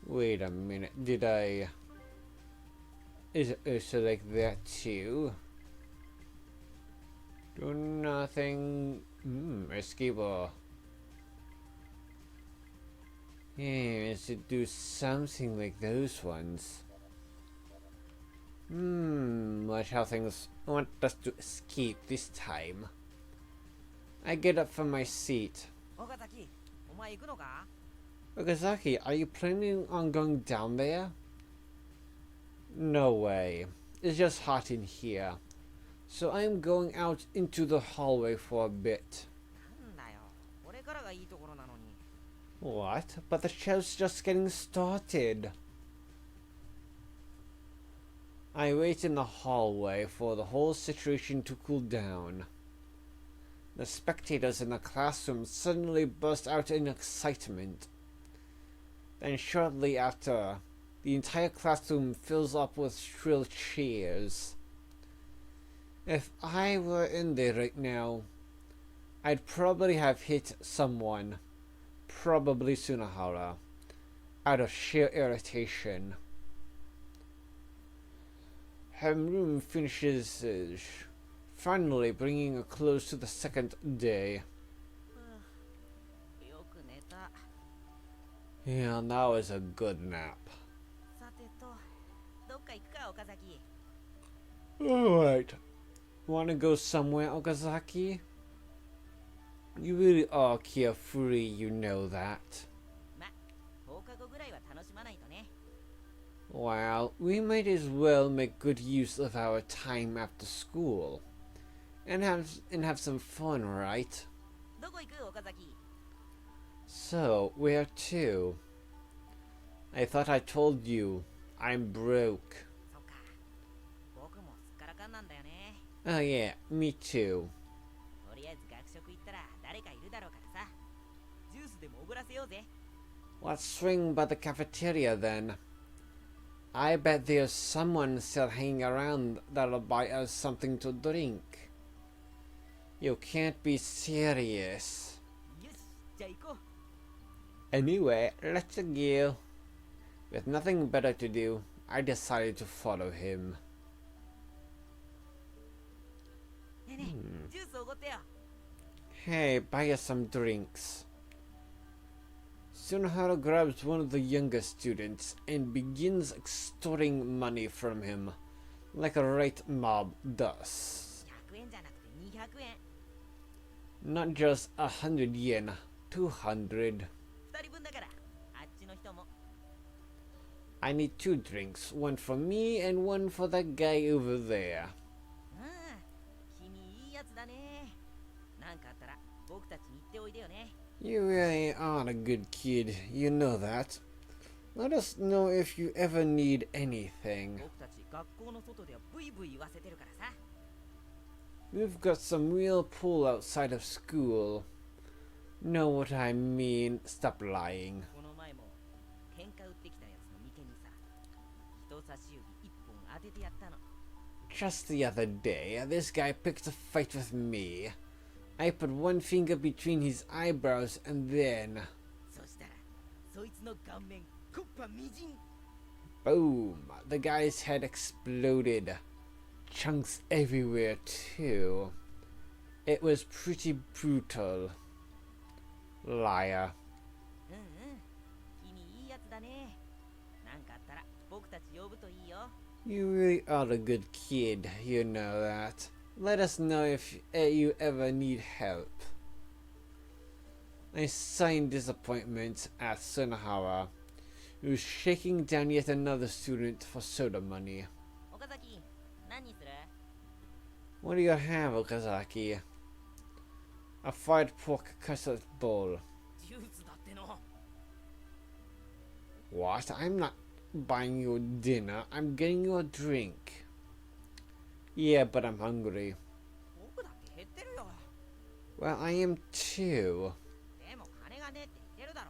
Wait a minute, did I... Is it also like that too? Do nothing... escape. Yeah, it should do something like those ones. Watch how things want us to escape this time. I get up from my seat. 岡崎、お前行くのか? Okazaki, are you planning on going down there? No way. It's just hot in here. So I'm going out into the hallway for a bit. なんだよ、これからがいいところなのに。 What? But the show's just getting started. I wait in the hallway for the whole situation to cool down. The spectators in the classroom suddenly burst out in excitement. Then shortly after, the entire classroom fills up with shrill cheers. If I were in there right now, I'd probably have hit someone, probably Tsunahara, out of sheer irritation. Her room finishes, finally bringing a close to the second day. よく寝た。 Yeah, that was a good nap. さてと、どっか行くか、岡崎。 Alright. Wanna go somewhere, Okazaki? You really are carefree, you know that. ま、放課後ぐらいは楽しまないとね。 Well, we might as well make good use of our time after school. And have some fun, right? どこ行く、岡崎? So, where to? I thought I told you. I'm broke. そっか。僕もすっからかんなんだよね。 Oh yeah, me too. とりあえず学食行ったら誰かいるだろうからさ。ジュースでもおごらせようぜ。 Let's swing by the cafeteria then. I bet there's someone still hanging around that'll buy us something to drink. You can't be serious. よし、じゃあ行こう。 Anyway, let's go. With nothing better to do, I decided to follow him. ねえねえ、ジュースおごってよ。 Hey, buy us some drinks. Sunahara grabs one of the younger students and begins extorting money from him, like a right mob does. 100円じゃなくて200円。 Not just 100 yen, 200. 2人分だから、あっちの人も。 I need 2 drinks, one for me and one for that guy over there. 君いいやつだね。なんかあったら僕たちに言っておいでよね。 You really are a good kid, you know that. Let us know if you ever need anything. 僕たち学校の外ではブイブイ言わせてるからさ。 We've got some real pull outside of school. Know what I mean? Stop lying. この前も喧嘩売ってきたやつの眉間にさ、人差し指1本当ててやったの。 Just the other day, this guy picked a fight with me. I put one finger between his eyebrows and then... そしたらそいつの顔面クッパみじん。 Boom! The guy's head exploded. Chunks everywhere too. It was pretty brutal. Liar. 君いいやつだね。なんかあったら僕たち呼ぶといいよ。 You really are a good kid, you know that. Let us know if you ever need help. I sigh in disappointment at Sunahara, who's shaking down yet another student for soda money. 岡崎、何にする？ What do you have, Okazaki? A fried pork cutlet bowl. ジュースだっての。 What? I'm not buying you dinner. I'm getting you a drink. Yeah, but I'm hungry. 僕だって減ってるよ。 Well, I am too. でも金がねえって言ってるだろ。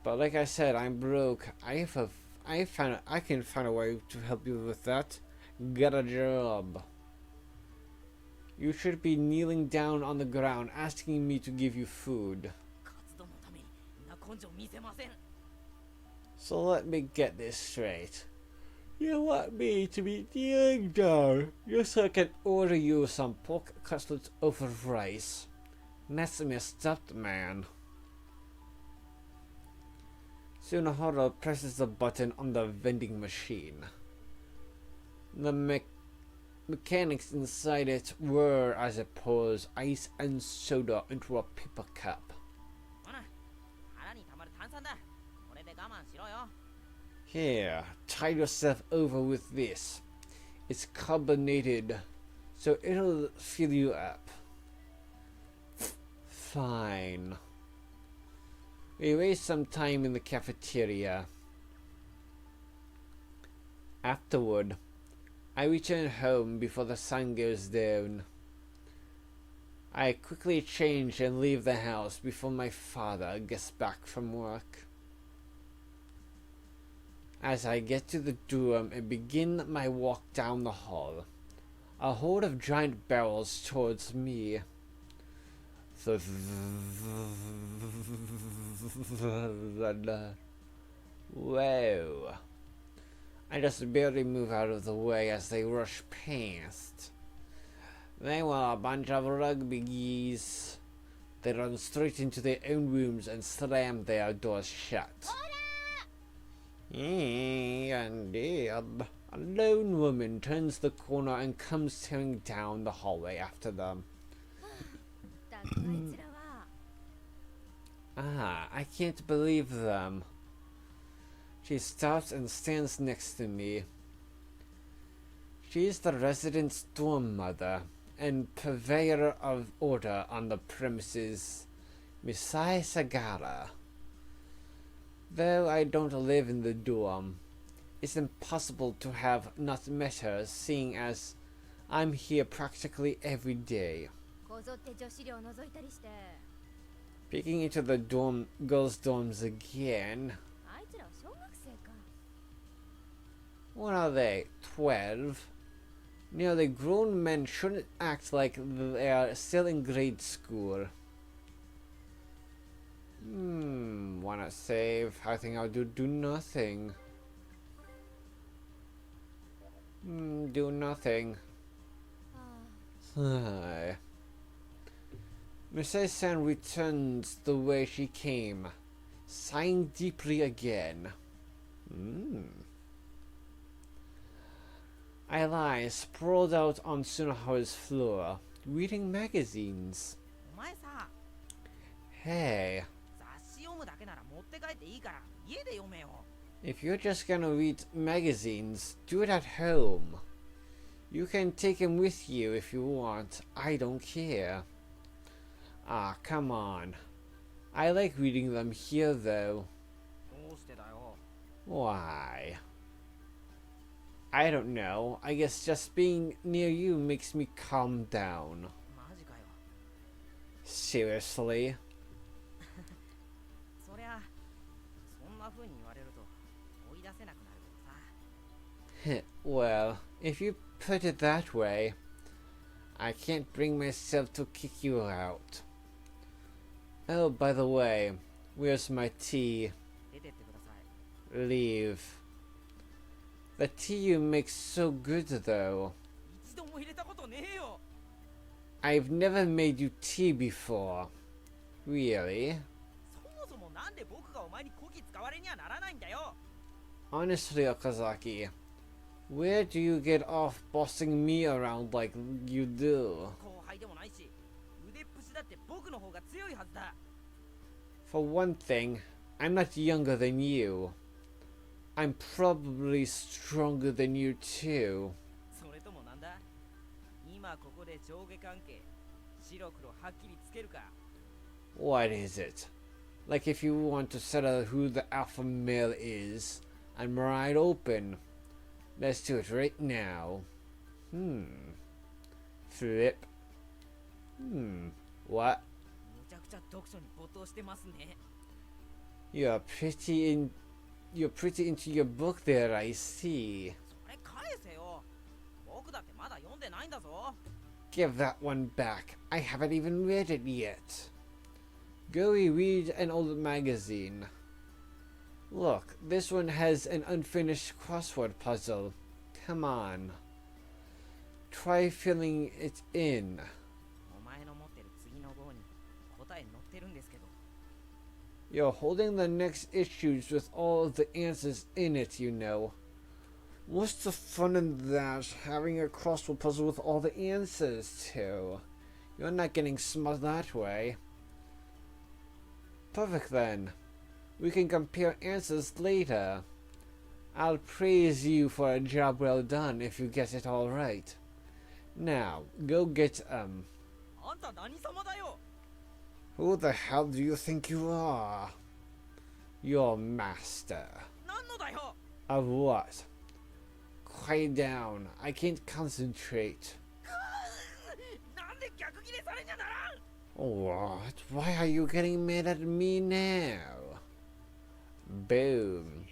But like I said, I'm broke. I can find a way to help you with that. Get a job. You should be kneeling down on the ground asking me to give you food. 活動のためにんな根性見せません。 So let me get this straight. You want me to be kneeling down just so I can order you some pork cutlets over rice? That's messed up, man. Sunahara presses the button on the vending machine. The mechanics inside it whir as it pours ice and soda into a paper cup. ほな、腹にたまる炭酸だ。これで我慢しろよ。 Here, tie yourself over with this. It's carbonated, so it'll fill you up. Fine. We waste some time in the cafeteria. Afterward, I return home before the sun goes down. I quickly change and leave the house before my father gets back from work. As I get to the dorm and begin my walk down the hall, a horde of giant barrels towards me. Whoa. I just barely move out of the way as they rush past. They were a bunch of rugby geese. They run straight into their own rooms and slam their doors shut. Indeed. A lone woman turns the corner and comes tearing down the hallway after them. だってあいつらは I can't believe them. She stops and stands next to me. She is the resident storm mother and purveyor of order on the premises, Misai Sagara. Though I don't live in the dorm, it's impossible to have not met her, seeing as I'm here practically every day. こぞって女子寮覗いたりして Peeking into the girls' dorms again. あいつらは小学生か What are they, 12? Nearly grown men shouldn't act like they are still in grade school. Wanna save? I think I'll do nothing. Do nothing. あ Sigh. Mrs. returns the way she came, sighing deeply again. I lie sprawled out on Sunohara's floor, reading magazines. お前さ、 Hey, 雑誌読むだけなら持って帰っていいから家で読めよ。 if you're just gonna read magazines, do it at home. You can take them with you if you want. I don't care. Ah, come on. I like reading them here, though. どうしてだよ。 Why? I don't know. I guess just being near you makes me calm down. マジかよ。 Seriously? そりゃそんな風に言われると追い出せなくなるけどさ。 Well, if you put it that way, I can't bring myself to kick you out. Oh, by the way, where's my tea? 出てってください。 Leave. The tea you make so good, though. 一度も入れたことねえよ。 I've never made you tea before. Really? そもそもなんで僕がお前にこき使われにはならないんだよ。 Honestly, Okazaki, where do you get off bossing me around like you do? 後輩でもないし、腕っぷしだって僕の方が強いはずだ。 For one thing, I'm not younger than you. I'm probably stronger than you too. それともなんだ、今ここで上下関係白黒はっきりつけるか。 What is it? Like if you want to settle who the alpha male is, I'm right open. Let's do it right now. Flip. What? むちゃくちゃ読書に没頭してますね。 You're pretty into your book there, I see. それ返せよ。僕だってまだ読んでないんだぞ。 Give that one back. I haven't even read it yet. Go read an old magazine. Look, this one has an unfinished crossword puzzle. Come on. Try filling it in. お前の持ってる次の号に答え載ってるんですけど。 You're holding the next issues with all of the answers in it, you know. What's the fun in that, having a crossword puzzle with all the answers to? You're not getting smart that way. Perfect then. We can compare answers later. I'll praise you for a job well done if you get it all right. Now, go get あんた何様だよ。 Who the hell do you think you are? Your master. 何のだよ。 Of what? Quiet down. I can't concentrate. なんで逆ギレされにゃならん。 What? Why are you getting mad at me now? Boom.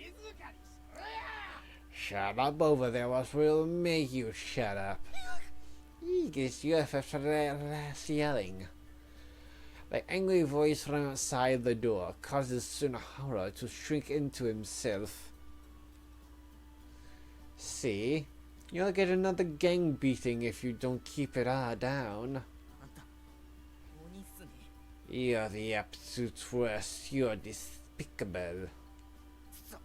Shut up over there, or we'll make you shut up. Guess you have for last yelling. The angry voice from outside the door causes Sunohara to shrink into himself. See? You'll get another gang beating if you don't keep it down. あんた鬼っすね。 You're the absolute worst. You're despicable. さ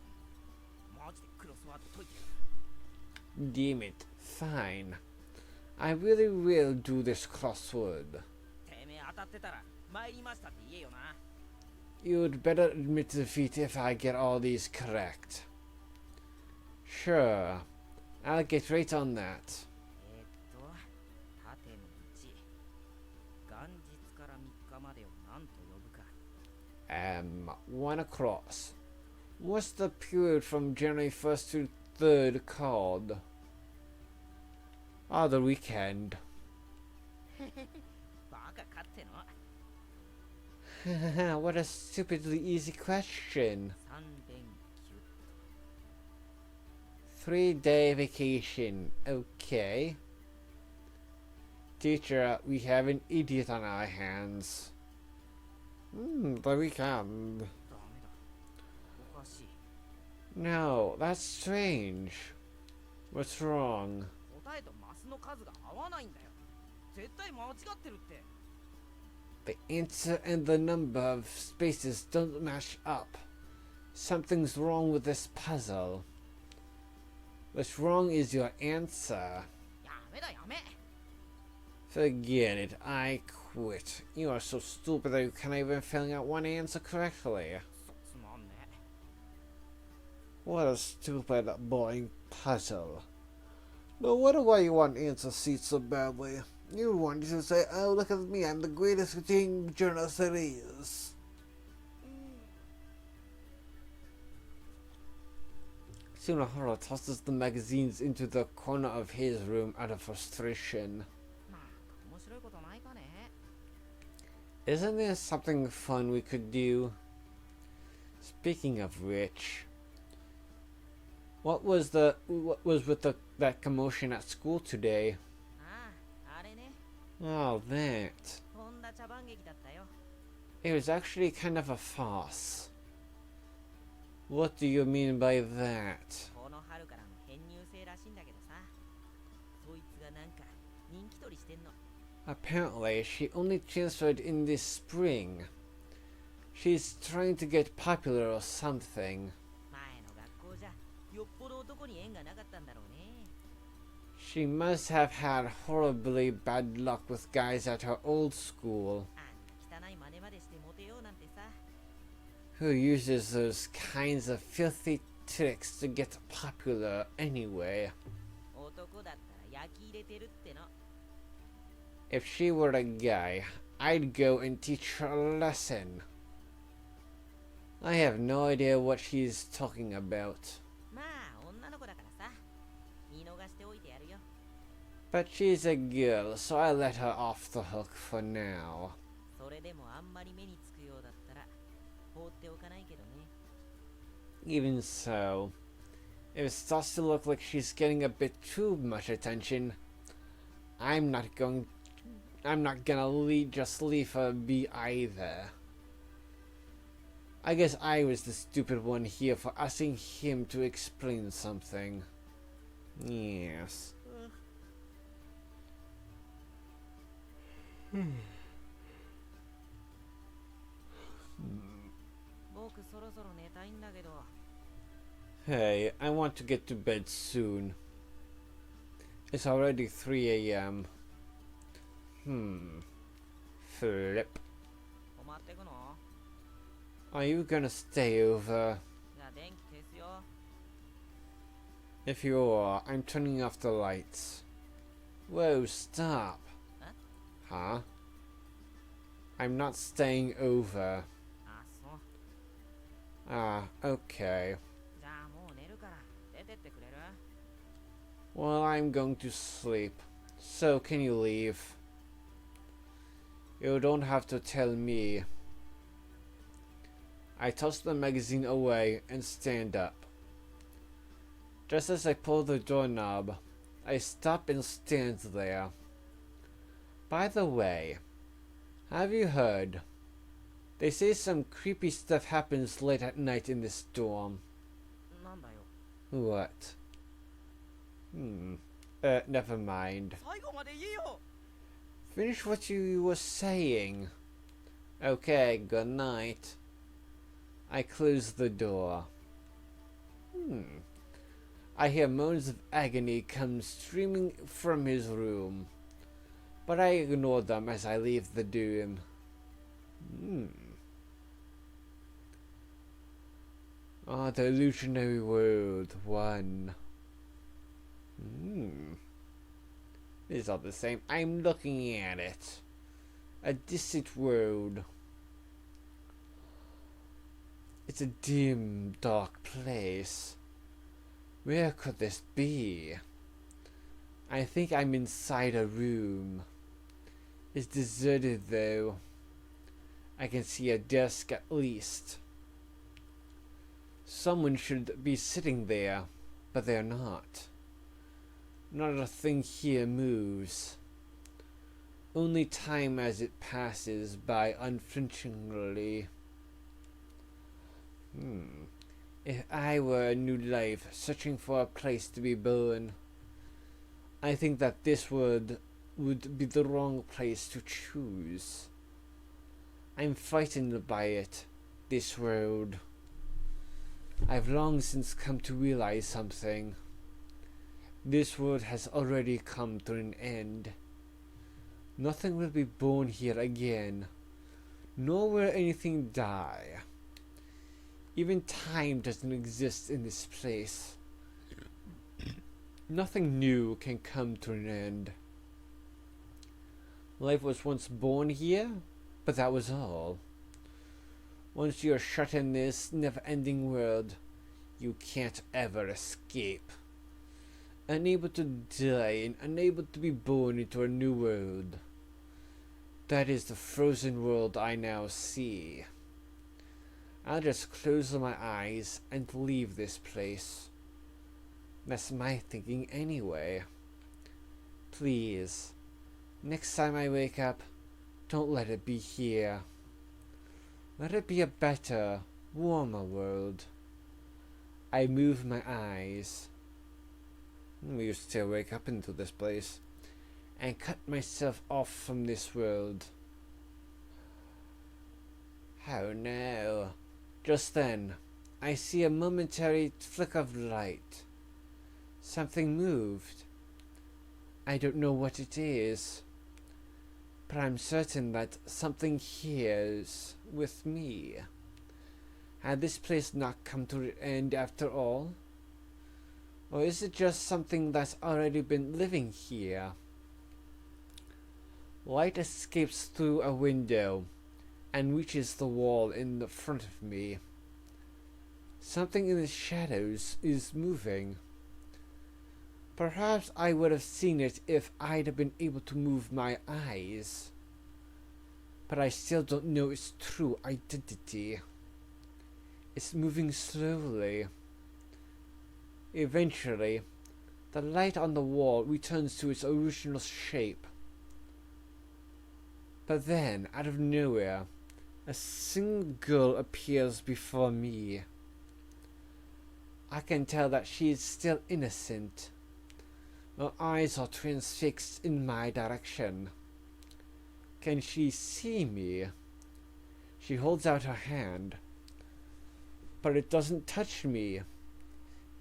マジでクロスワード解いて Damn it. Fine. I really will do this crossword. てめえ当たってたら参りましたって言えよな。 You'd better admit defeat if I get all these correct. Sure. I'll get right on that. 縦の1。元日から3日までを何と呼ぶか。One across. What's the period from January 1st to 3rd called? Oh, the weekend. バカかっての。 What a stupidly easy question. 3連休。 3-day vacation. Okay. Teacher, we have an idiot on our hands. The weekend. ダメだ。おかしい。 No, that's strange. What's wrong? 答えとマスの数が合わないんだよ。絶対間違ってるって。 The answer and the number of spaces don't match up. Something's wrong with this puzzle. What's wrong is your answer. やめだやめ。 Forget it. I quit. You are so stupid that you can't even fill out one answer correctly. つまんねえ。 What a stupid, boring puzzle. No wonder why you want answer sheets so badly. You wanted to say, oh, look at me, I'm the greatest routine journalist there is. Tsunahara tosses the magazines into the corner of his room out of frustration. なんか面白いことないかね。 Isn't there something fun we could do? Speaking of which, what was with that commotion at school today? ああ、あれね。 Oh, that. とんだ茶番劇だったよ。 It was actually kind of a farce. What do you mean by that? この春からの編入生らしいんだけどさ。そいつがなんか人気取りしてんの。 Apparently, she only transferred in this spring. She's trying to get popular or something. 前の学校じゃよっぽど男に縁がなかったんだろうね。 She must have had horribly bad luck with guys at her old school. あんな汚い真似までしてモテようなんてさ。 Who uses those kinds of filthy tricks to get popular anyway? 男だったら焼き入れてるっての。 If she were a guy, I'd go and teach her a lesson. I have no idea what she's talking about. まあ女の子だからさ。見逃しておいてやるよ。 But she's a girl, so I let her off the hook for now. それでもあんまり目につくようだったら放っておかないけどね。 Even so, if it starts to look like she's getting a bit too much attention, I'm not gonna just leave her be either. I guess I was the stupid one here for asking him to explain something. Yes. 僕そろそろ寝たいんだけど。 Hey, I want to get to bed soon. It's already 3 a.m. Flip. 泊まってくの？ Are you gonna stay over? じゃあ電気消すよ。 If you are, I'm turning off the lights. Whoa, stop. Huh? I'm not staying over. あ、そう。 Ah, okay. じゃあもう寝るから出てってくれる？ Well, I'm going to sleep. So, can you leave? You don't have to tell me. I toss the magazine away and stand up. Just as I pull the doorknob, I stop and stand there. By the way, have you heard? They say some creepy stuff happens late at night in this dorm. なんだよ。 What? Never mind. 最後まで言えよ。 Finish what you were saying. Okay, good night. I close the door. I hear moans of agony come streaming from his room, but I ignore them as I leave the dorm. The illusionary world 1. It's all the same. I'm looking at it. A distant world. It's a dim, dark place. Where could this be? I think I'm inside a room. It's deserted though. I can see a desk at least. Someone should be sitting there, but they're not. Not a thing here moves. Only time as it passes by unflinchingly. If I were a new life searching for a place to be born, I think that this would be the wrong place to choose. I'm frightened by it, this road. I've long since come to realize something. This world has already come to an end. Nothing will be born here again, nor will anything die. Even time doesn't exist in this place. Nothing new can come to an end. Life was once born here, but that was all. Once you're shut in this never-ending world, you can't ever escape. Unable to die and unable to be born into a new world. That is the frozen world I now see. I'll just close my eyes and leave this place. That's my thinking anyway. Please, next time I wake up, don't let it be here. Let it be a better, warmer world. I move my eyes. We used to wake up into this place and cut myself off from this world. Oh no. Just then, I see a momentary flick of light. Something moved. I don't know what it is, but I'm certain that something here is with me. Had this place not come to an end after all? Or is it just something that's already been living here? Light escapes through a window and reaches the wall in the front of me. Something in the shadows is moving. Perhaps I would have seen it if I'd have been able to move my eyes. But I still don't know its true identity. It's moving slowly. Eventually, the light on the wall returns to its original shape. But then, out of nowhere, a single girl appears before me. I can tell that she is still innocent. Her eyes are transfixed in my direction. Can she see me? She holds out her hand, but it doesn't touch me.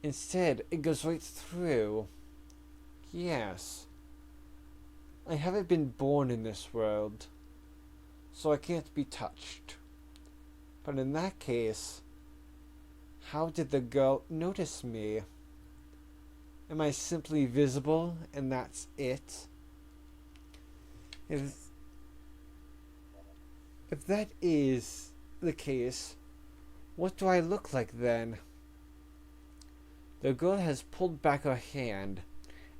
Instead, it goes right through. Yes. I haven't been born in this world, so I can't be touched. But in that case, how did the girl notice me? Am I simply visible and that's it? If that is the case, what do I look like then? The girl has pulled back her hand,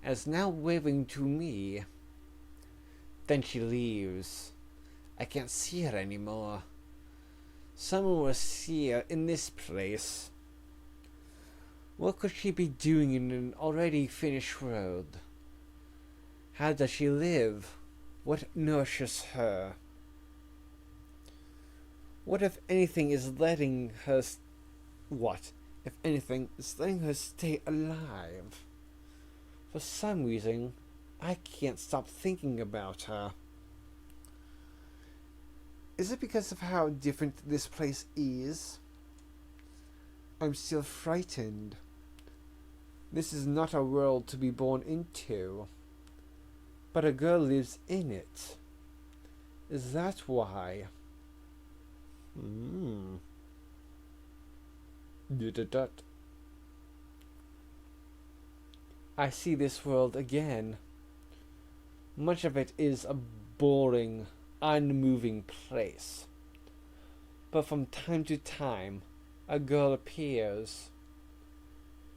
and is now waving to me. Then she leaves. I can't see her anymore. Someone was here in this place. What could she be doing in an already finished world? How does she live? What nourishes her? What if anything is letting her stay alive? For some reason, I can't stop thinking about her. Is it because of how different this place is? I'm still frightened. This is not a world to be born into, but a girl lives in it. Is that why? I see this world again. Much of it is a boring, unmoving place. But from time to time, a girl appears.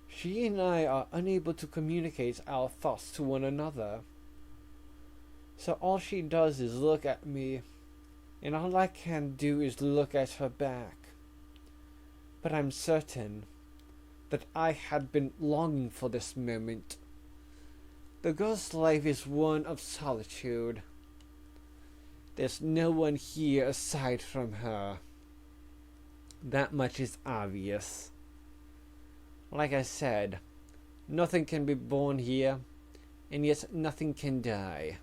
She and I are unable to communicate our thoughts to one another. So all she does is look at me, and all I can do is look at her back. But I'm certain that I had been longing for this moment. The girl's life is one of solitude. There's no one here aside from her. That much is obvious. Like I said, nothing can be born here, and yet nothing can die.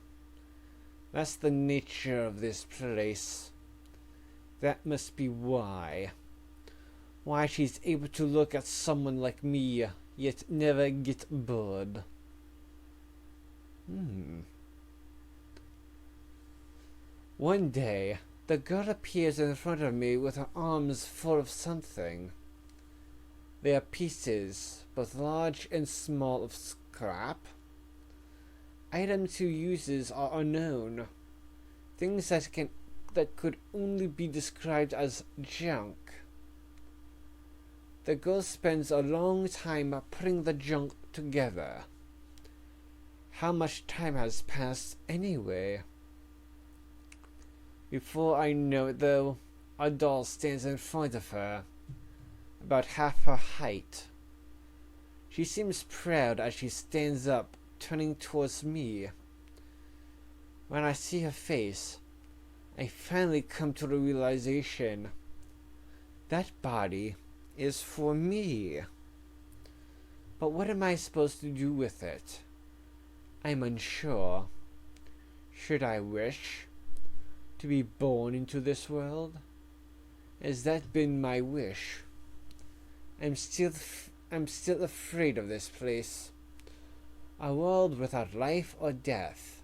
That's the nature of this place. That must be why. Why she's able to look at someone like me, yet never get bored. One day, the girl appears in front of me with her arms full of something. They are pieces, both large and small, of scrap. Items who uses are unknown. Things that could only be described as junk. The girl spends a long time putting the junk together. How much time has passed anyway? Before I know it though, a doll stands in front of her, about half her height. She seems proud as she stands up, turning towards me. When I see her face, I finally come to the realization that body is for me. But what am I supposed to do with it? I'm unsure. Should I wish to be born into this world? Has that been my wish? I'm still afraid of this place. A world without life or death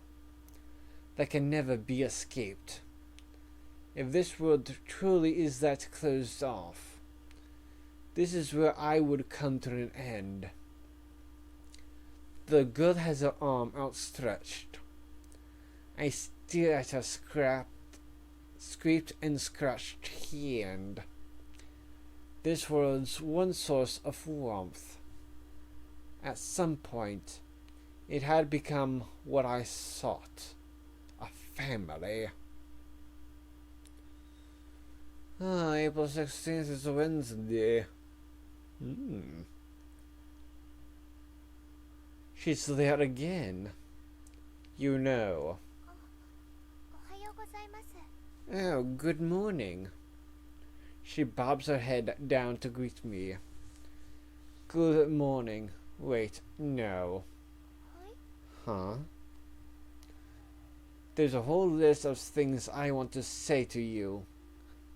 that can never be escaped. If this world truly is that closed off, this is where I would come to an end. The girl has her arm outstretched. I stare at her scraped and scratched hand. This world's one source of warmth. At some point, it had become what I sought. A family. April 16th is a Wednesday. She's there again. You know. Oh, good morning. She bobs her head down to greet me. Good morning. Wait, no. Huh? There's a whole list of things I want to say to you.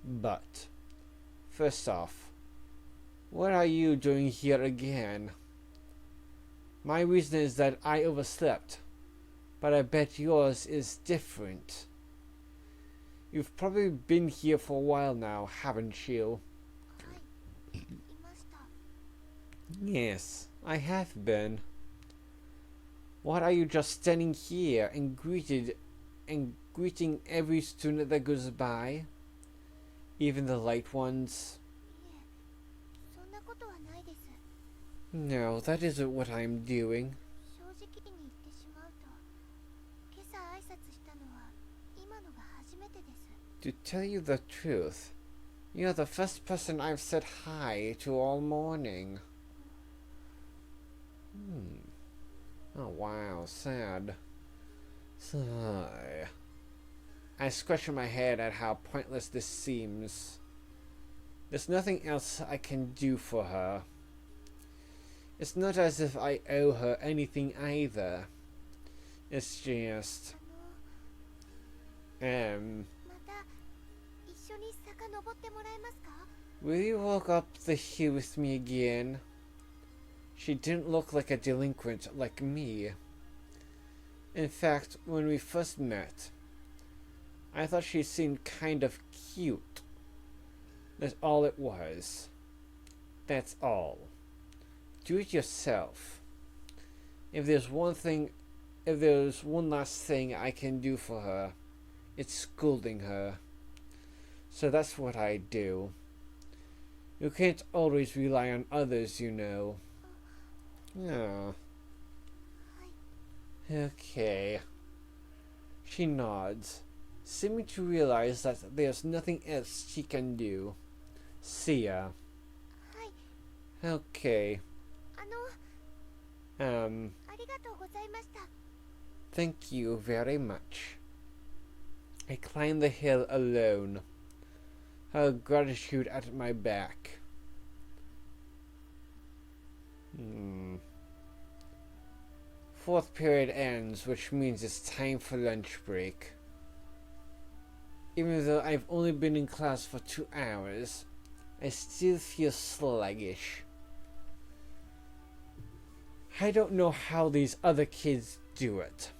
But, first off, what are you doing here again? My reason is that I overslept, but I bet yours is different. You've probably been here for a while now, haven't you? Yes, I have been. What are you just standing here and greeting every student that goes by? Even the light ones? No, that isn't what I'm doing. To tell you the truth, you're the first person I've said hi to all morning. Oh wow, sad. Sigh. I scratch my head at how pointless this seems. There's nothing else I can do for her. It's not as if I owe her anything either. It's just... Will you walk up the hill with me again? She didn't look like a delinquent like me. In fact, when we first met, I thought she seemed kind of cute. That's all it was. That's all. Do it yourself. If there's one last thing I can do for her, it's scolding her. So that's what I do. You can't always rely on others, you know. Oh. Okay. She nods, seeming to realize that there's nothing else she can do. See ya. Okay. Thank you very much. I climb the hill alone, her gratitude at my back. Fourth period ends, which means it's time for lunch break. Even though I've only been in class for 2 hours, I still feel sluggish. I don't know how these other kids do it.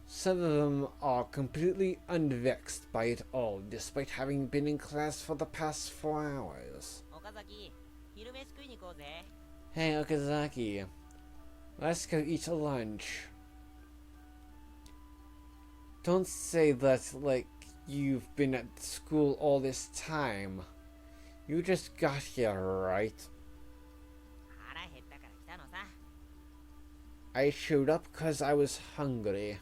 Some of them are completely unvexed by it all, despite having been in class for the past 4 hours. 岡崎、昼飯食いに行こうぜ。 Hey Okazaki, let's go eat lunch. Don't say that like you've been at school all this time. You just got here, right? 腹減ったから来たのさ。 I showed up because I was hungry.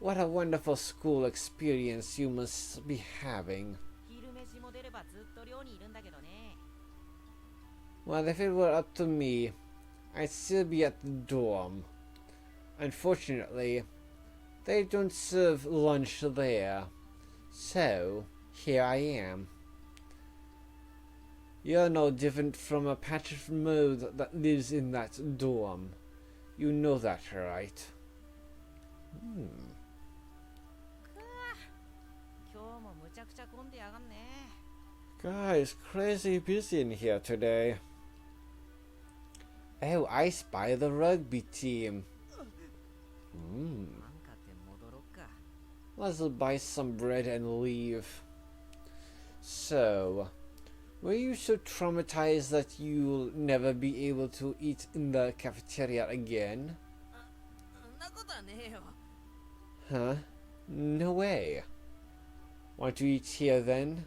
What a wonderful school experience you must be having. 昼飯も出ればずっと寮にいるんだけどね。 Well, if it were up to me, I'd still be at the dorm. Unfortunately, they don't serve lunch there. So, here I am. You're no different from a patch of mold that lives in that dorm. You know that, right? 今日もむちゃくちゃ混んでやがんね。 Guys, crazy busy in here today. Oh, I spy the rugby team. なんかって戻ろっか。 Let's buy some bread and leave. So, were you so traumatized that you'll never be able to eat in the cafeteria again? そんなことはねえよ。 Huh? No way. Want to eat here then?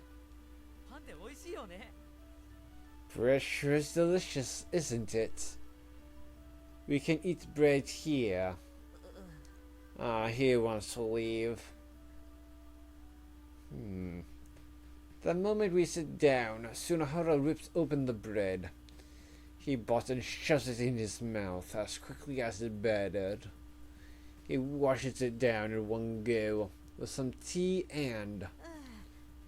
パンって美味しいよね。 Bread sure is delicious, isn't it? We can eat bread here. He wants to leave. The moment we sit down, Sunahara rips open the bread. He bites and shoves it in his mouth as quickly as it battered. He washes it down in one go with some tea and...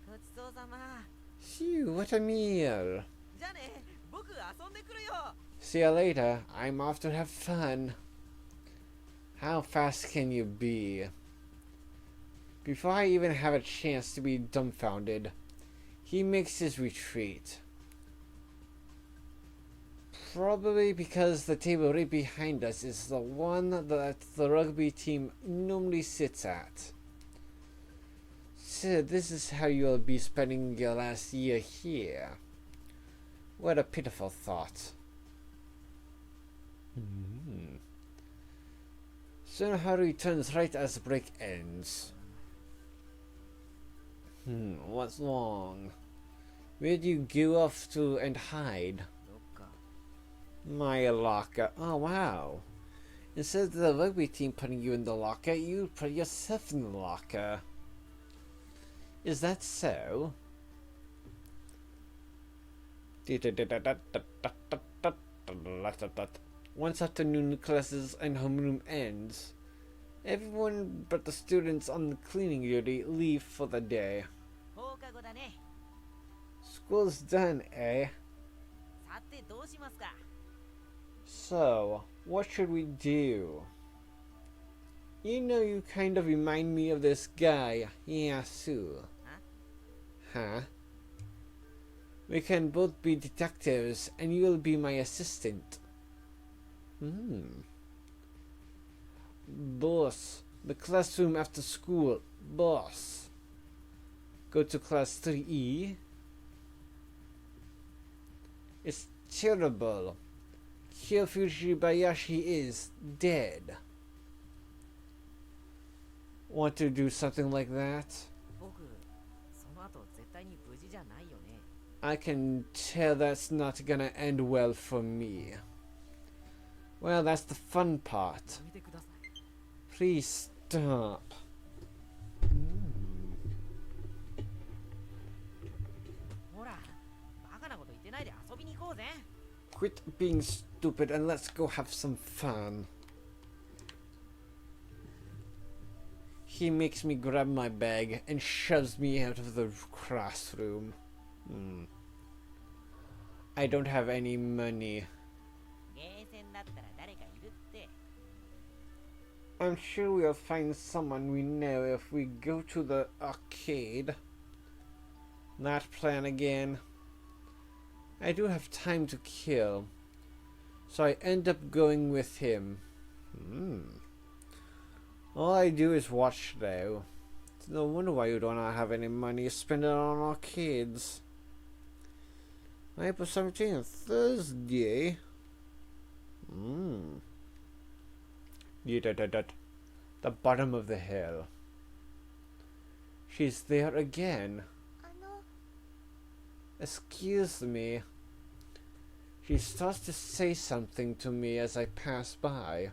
ごちそうさま。 Phew, what a meal! じゃあね、僕遊んでくるよ。 See you later. I'm off to have fun. How fast can you be? Before I even have a chance to be dumbfounded, he makes his retreat. Probably because the table right behind us is the one that the rugby team normally sits at. So this is how you'll be spending your last year here. What a pitiful thought. Sunoharu returns right as the break ends. What's wrong? Where do you go off to and hide? どっか。 My locker. Oh wow. Instead of the rugby team putting you in the locker, you put yourself in the locker. Is that so? Once afternoon classes and homeroom ends, everyone but the students on the cleaning duty leave for the day. 放課後だね。 School's done, eh? さてどうしますか。 So, what should we do? You know, you kind of remind me of this guy, Yasu. Huh? We can both be detectives, and you'll be my assistant. Boss, the classroom after school. Boss. Go to class 3E. It's terrible. Kyofuji Bayashi is dead. Want to do something like that? 僕、その後絶対に無事じゃないよね。 I can tell that's not gonna end well for me. Well, that's the fun part. やめてください。 Please stop. ほら、バカなこと言ってないで遊びに行こうぜ。 Quit being stupid and let's go have some fun. He makes me grab my bag and shoves me out of the classroom. I don't have any money. ゲーセンだったら誰かいるって。I'm sure we'll find someone we know if we go to the arcade. That plan again. I do have time to kill, so I end up going with him. All I do is watch though. It's no wonder why you don't have any money to spend it on arcades. April 17th, Thursday. The bottom of the hill. She's there again. あの Excuse me. She starts to say something to me as I pass by,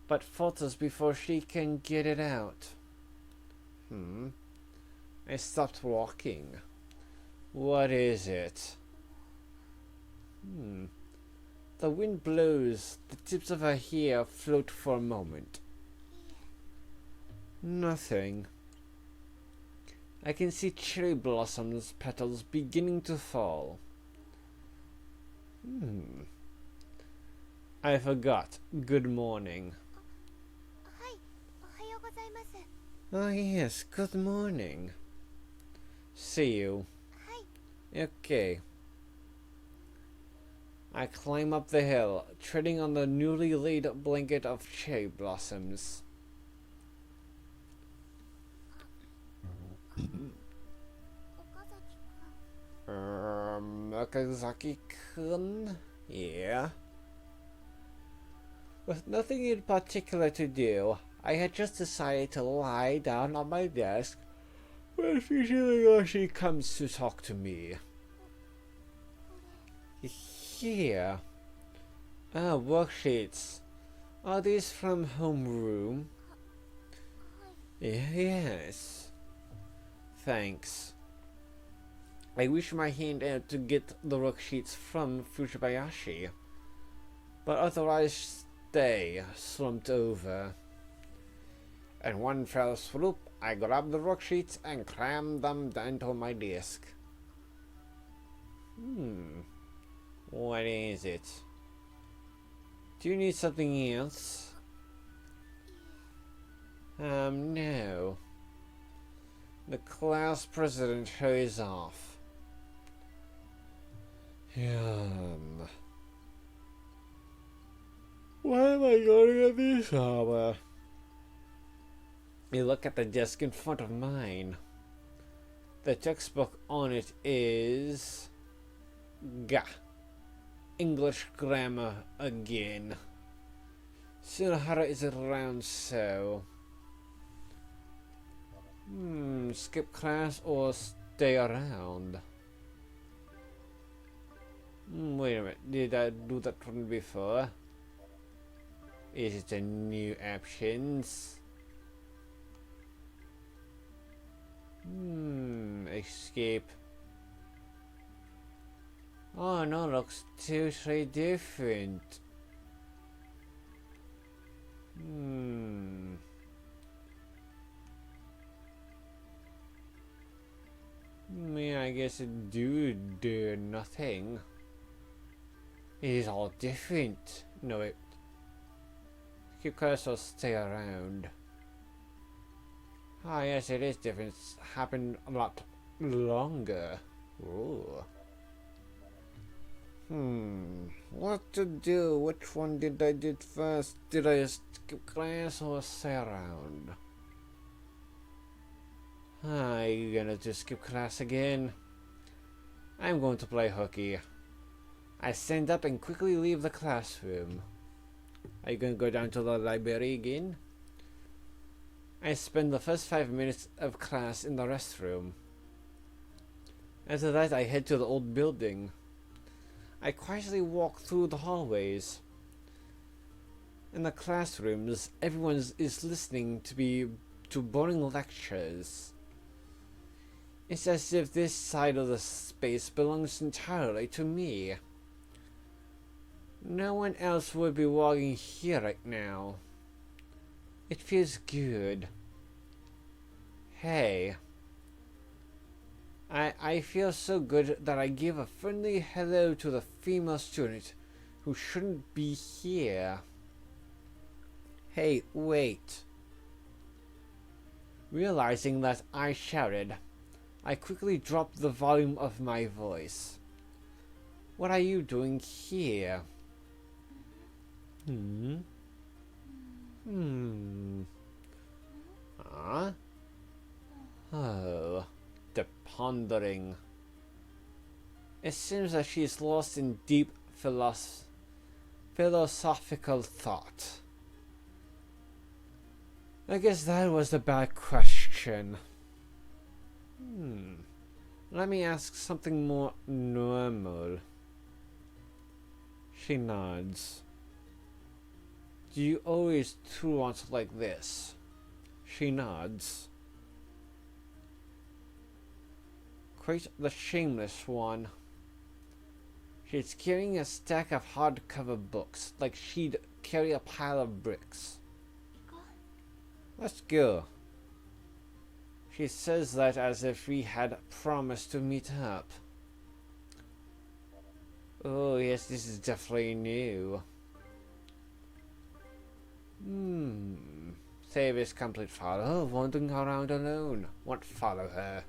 but falters before she can get it out. I stopped walking. What is it? The wind blows. The tips of her hair float for a moment. Nothing. I can see cherry blossoms petals beginning to fall. I forgot. Good morning. はい、おはようございます。 Oh yes, good morning. See you. はい、 Okay. I climb up the hill, treading on the newly laid blanket of cherry blossoms. 岡崎くん。 Okazaki-kun? Yeah. With nothing in particular to do, I had just decided to lie down on my desk when Fujiyoshi comes to talk to me. Here. Worksheets. Are these from homeroom? Yes. Thanks. I reach my hand out to get the worksheets from Fujibayashi, but otherwise stay slumped over. In one fell swoop, I grab the worksheets and cram them onto my desk. What is it? Do you need something else? No. The class president hurries off. Why am I going at this hour? You look at the desk in front of mine. The textbook on it is... Gah. English grammar again. Tsunohara isn't around, so... skip class or stay around? Wait a minute, did I do that one before? Is it a new options? Escape. Oh no, looks totally different. Yeah, I guess it do nothing. It is all different. No, it. Keep class or stay around. Ah, yes, it is different. It's happened a lot longer. Ooh. What to do? Which one did I do first? Did I skip class or stay around? Are you gonna just skip class again? I'm going to play hooky. I stand up and quickly leave the classroom. Are you gonna go down to the library again? I spend the first 5 minutes of class in the restroom. After that, I head to the old building. I quietly walk through the hallways. In the classrooms, everyone is listening to boring lectures. It's as if this side of the space belongs entirely to me. No one else would be walking here right now. It feels good. Hey. I feel so good that I give a friendly hello to the female student who shouldn't be here. Hey, wait. Realizing that I shouted, I quickly dropped the volume of my voice. What are you doing here? Hmm? Huh? Oh, the pondering. It seems that she is lost in deep philosophical thought. I guess that was a bad question. Let me ask something more normal. She nods. Do you always truant like this? She nods. Quite the shameless one. She's carrying a stack of hardcover books like she'd carry a pile of bricks. Let's go. She says that as if we had promised to meet up. Oh yes, this is definitely new. Save is complete follow, wandering around alone. Won't follow her.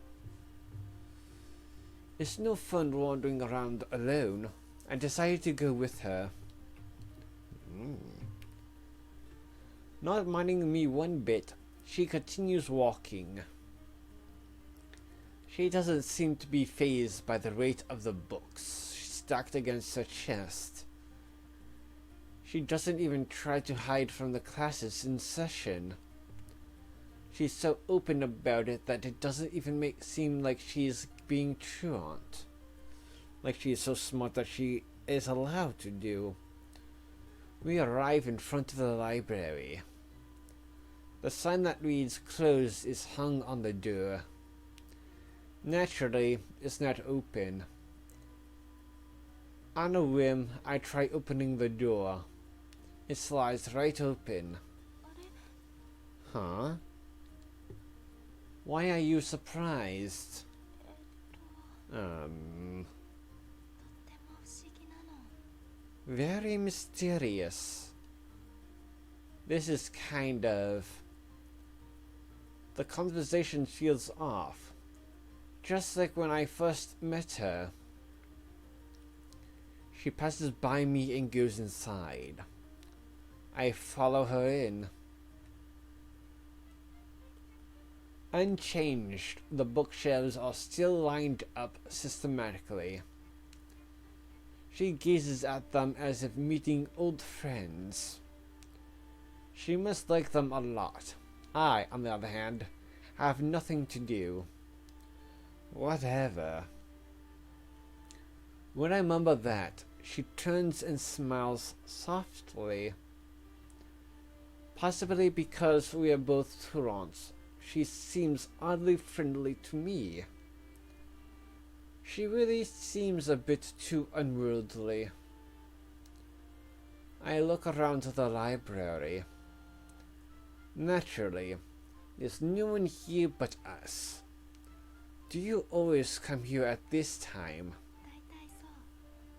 It's no fun wandering around alone. I decided to go with her. Not minding me one bit, she continues walking. She doesn't seem to be fazed by the weight of the books stacked against her chest. She doesn't even try to hide from the classes in session. She's so open about it that it doesn't even seem like she's being truant. Like she is so smart that she is allowed to do. We arrive in front of the library. The sign that reads closed is hung on the door. Naturally, it's not open. On a whim, I try opening the door. It slides right open. Huh? Why are you surprised? Very mysterious. This is kind of... The conversation feels off. Just like when I first met her. She passes by me and goes inside. I follow her in. Unchanged, the bookshelves are still lined up systematically. She gazes at them as if meeting old friends. She must like them a lot. I, on the other hand, have nothing to do. Whatever. When I mumble that, she turns and smiles softly. Possibly because we are both truants, she seems oddly friendly to me. She really seems a bit too unworldly. I look around the library. Naturally, there's no one here but us. Do you always come here at this time?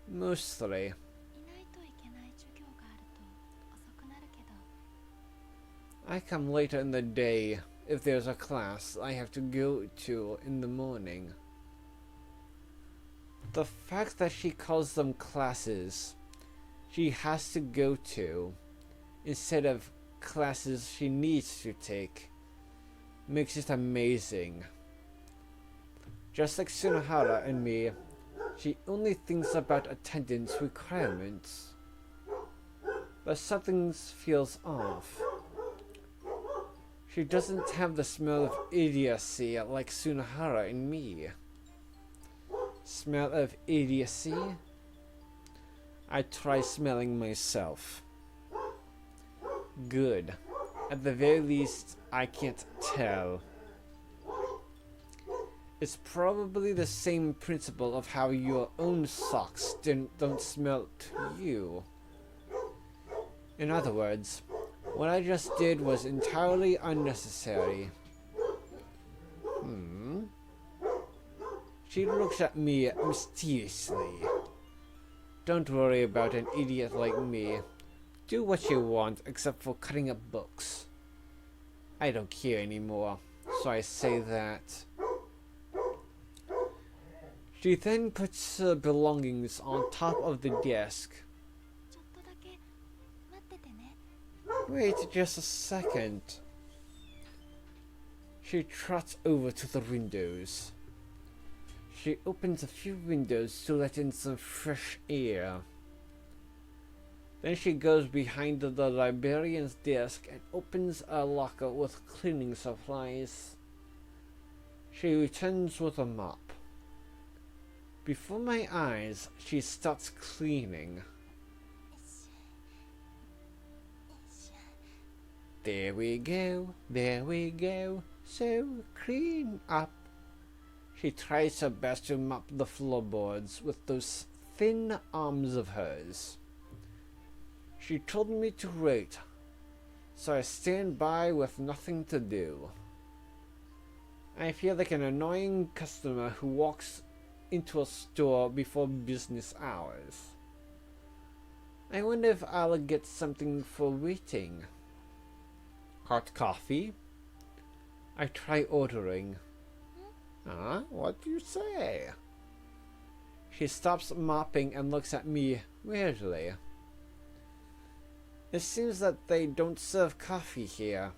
Mostly. I come later in the day if there's a class I have to go to in the morning. The fact that she calls them classes she has to go to instead of classes she needs to take makes it amazing. Just like Sunohara and me, she only thinks about attendance requirements. But something feels off. She doesn't have the smell of idiocy like Sunohara and me. Smell of idiocy? I try smelling myself. Good. At the very least, I can't tell. It's probably the same principle of how your own socks don't smell to you. In other words, what I just did was entirely unnecessary. She looks at me mysteriously. Don't worry about an idiot like me. Do what you want, except for cutting up books. I don't care anymore, so I say that. She then puts her belongings on top of the desk. ちょっとだけ待っててね。 Wait just a second. She trots over to the windows. She opens a few windows to let in some fresh air. Then she goes behind the librarian's desk and opens a locker with cleaning supplies. She returns with a mop. Before my eyes, she starts cleaning. There we go, there we go. So clean up. She tries her best to mop the floorboards with those thin arms of hers. She told me to wait, so I stand by with nothing to do. I feel like an annoying customer who walks into a store before business hours. I wonder if I'll get something for waiting. Hot coffee? I try ordering. What do you say? She stops mopping and looks at me weirdly. It seems that they don't serve coffee here.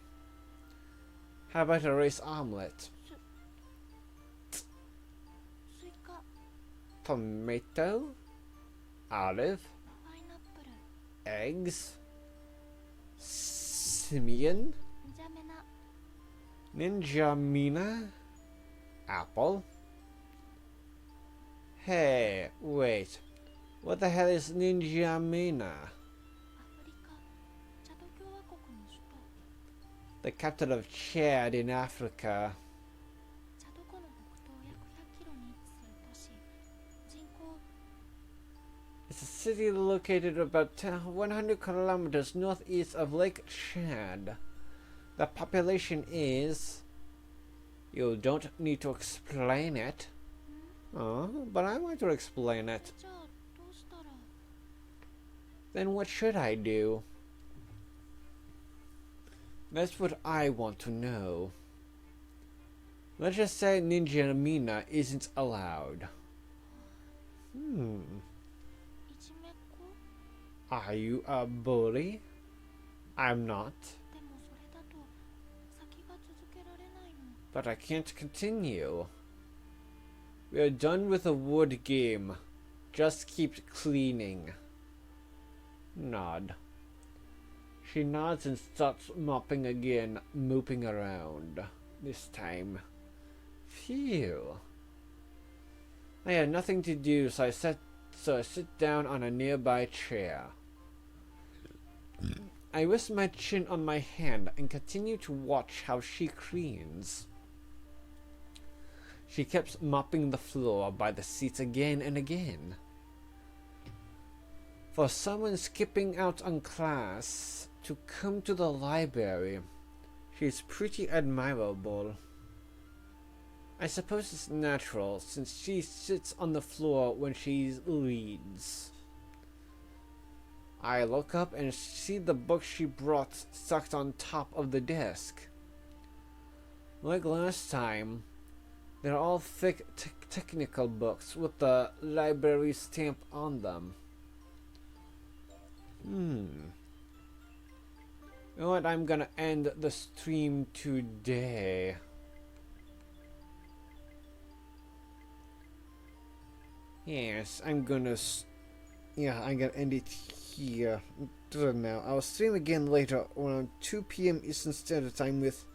How about a rice omelette? スイカ、 Tomato? Olive? パイナップル、 Eggs? Simeon? ジャメナ、 Ninjamina? Apple? Hey, wait. What the hell is Ninjamina? アフリカ、チャド共和国の首都。 The capital of Chad in Africa. チャド湖の北東約100キロに位置する都市。人口 It's a city located about 100 kilometers northeast of Lake Chad. The population is... You don't need to explain it. But I want to explain it. じゃあどうしたら。 Then what should I do? That's what I want to know. Let's just say Ninjamina isn't allowed. いじめっ子 Are you a bully? I'm not. でもそれだと先が続けられないの。 But I can't continue. We're done with the wood game. Just keep cleaning. Nod. She nods and starts mopping again, moping around. This time. Phew. I had nothing to do, so I sit down on a nearby chair. I rest my chin on my hand and continue to watch how she cleans. She kept mopping the floor by the seats again and again. For someone skipping out on class to come to the library, she's pretty admirable. I suppose it's natural since she sits on the floor when she reads. I look up and see the book she brought stuck on top of the desk. Like last time, they're all thick technical books with the library stamp on them. You know what? I'm gonna end the stream today. Yes, I'm gonna end it here. Now I'll stream again later around 2 p.m. Eastern Standard Time with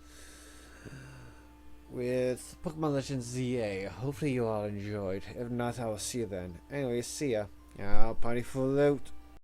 Pokemon Legends ZA. Hopefully you all enjoyed. If not, I will see you then. Anyway, see ya. Party full out.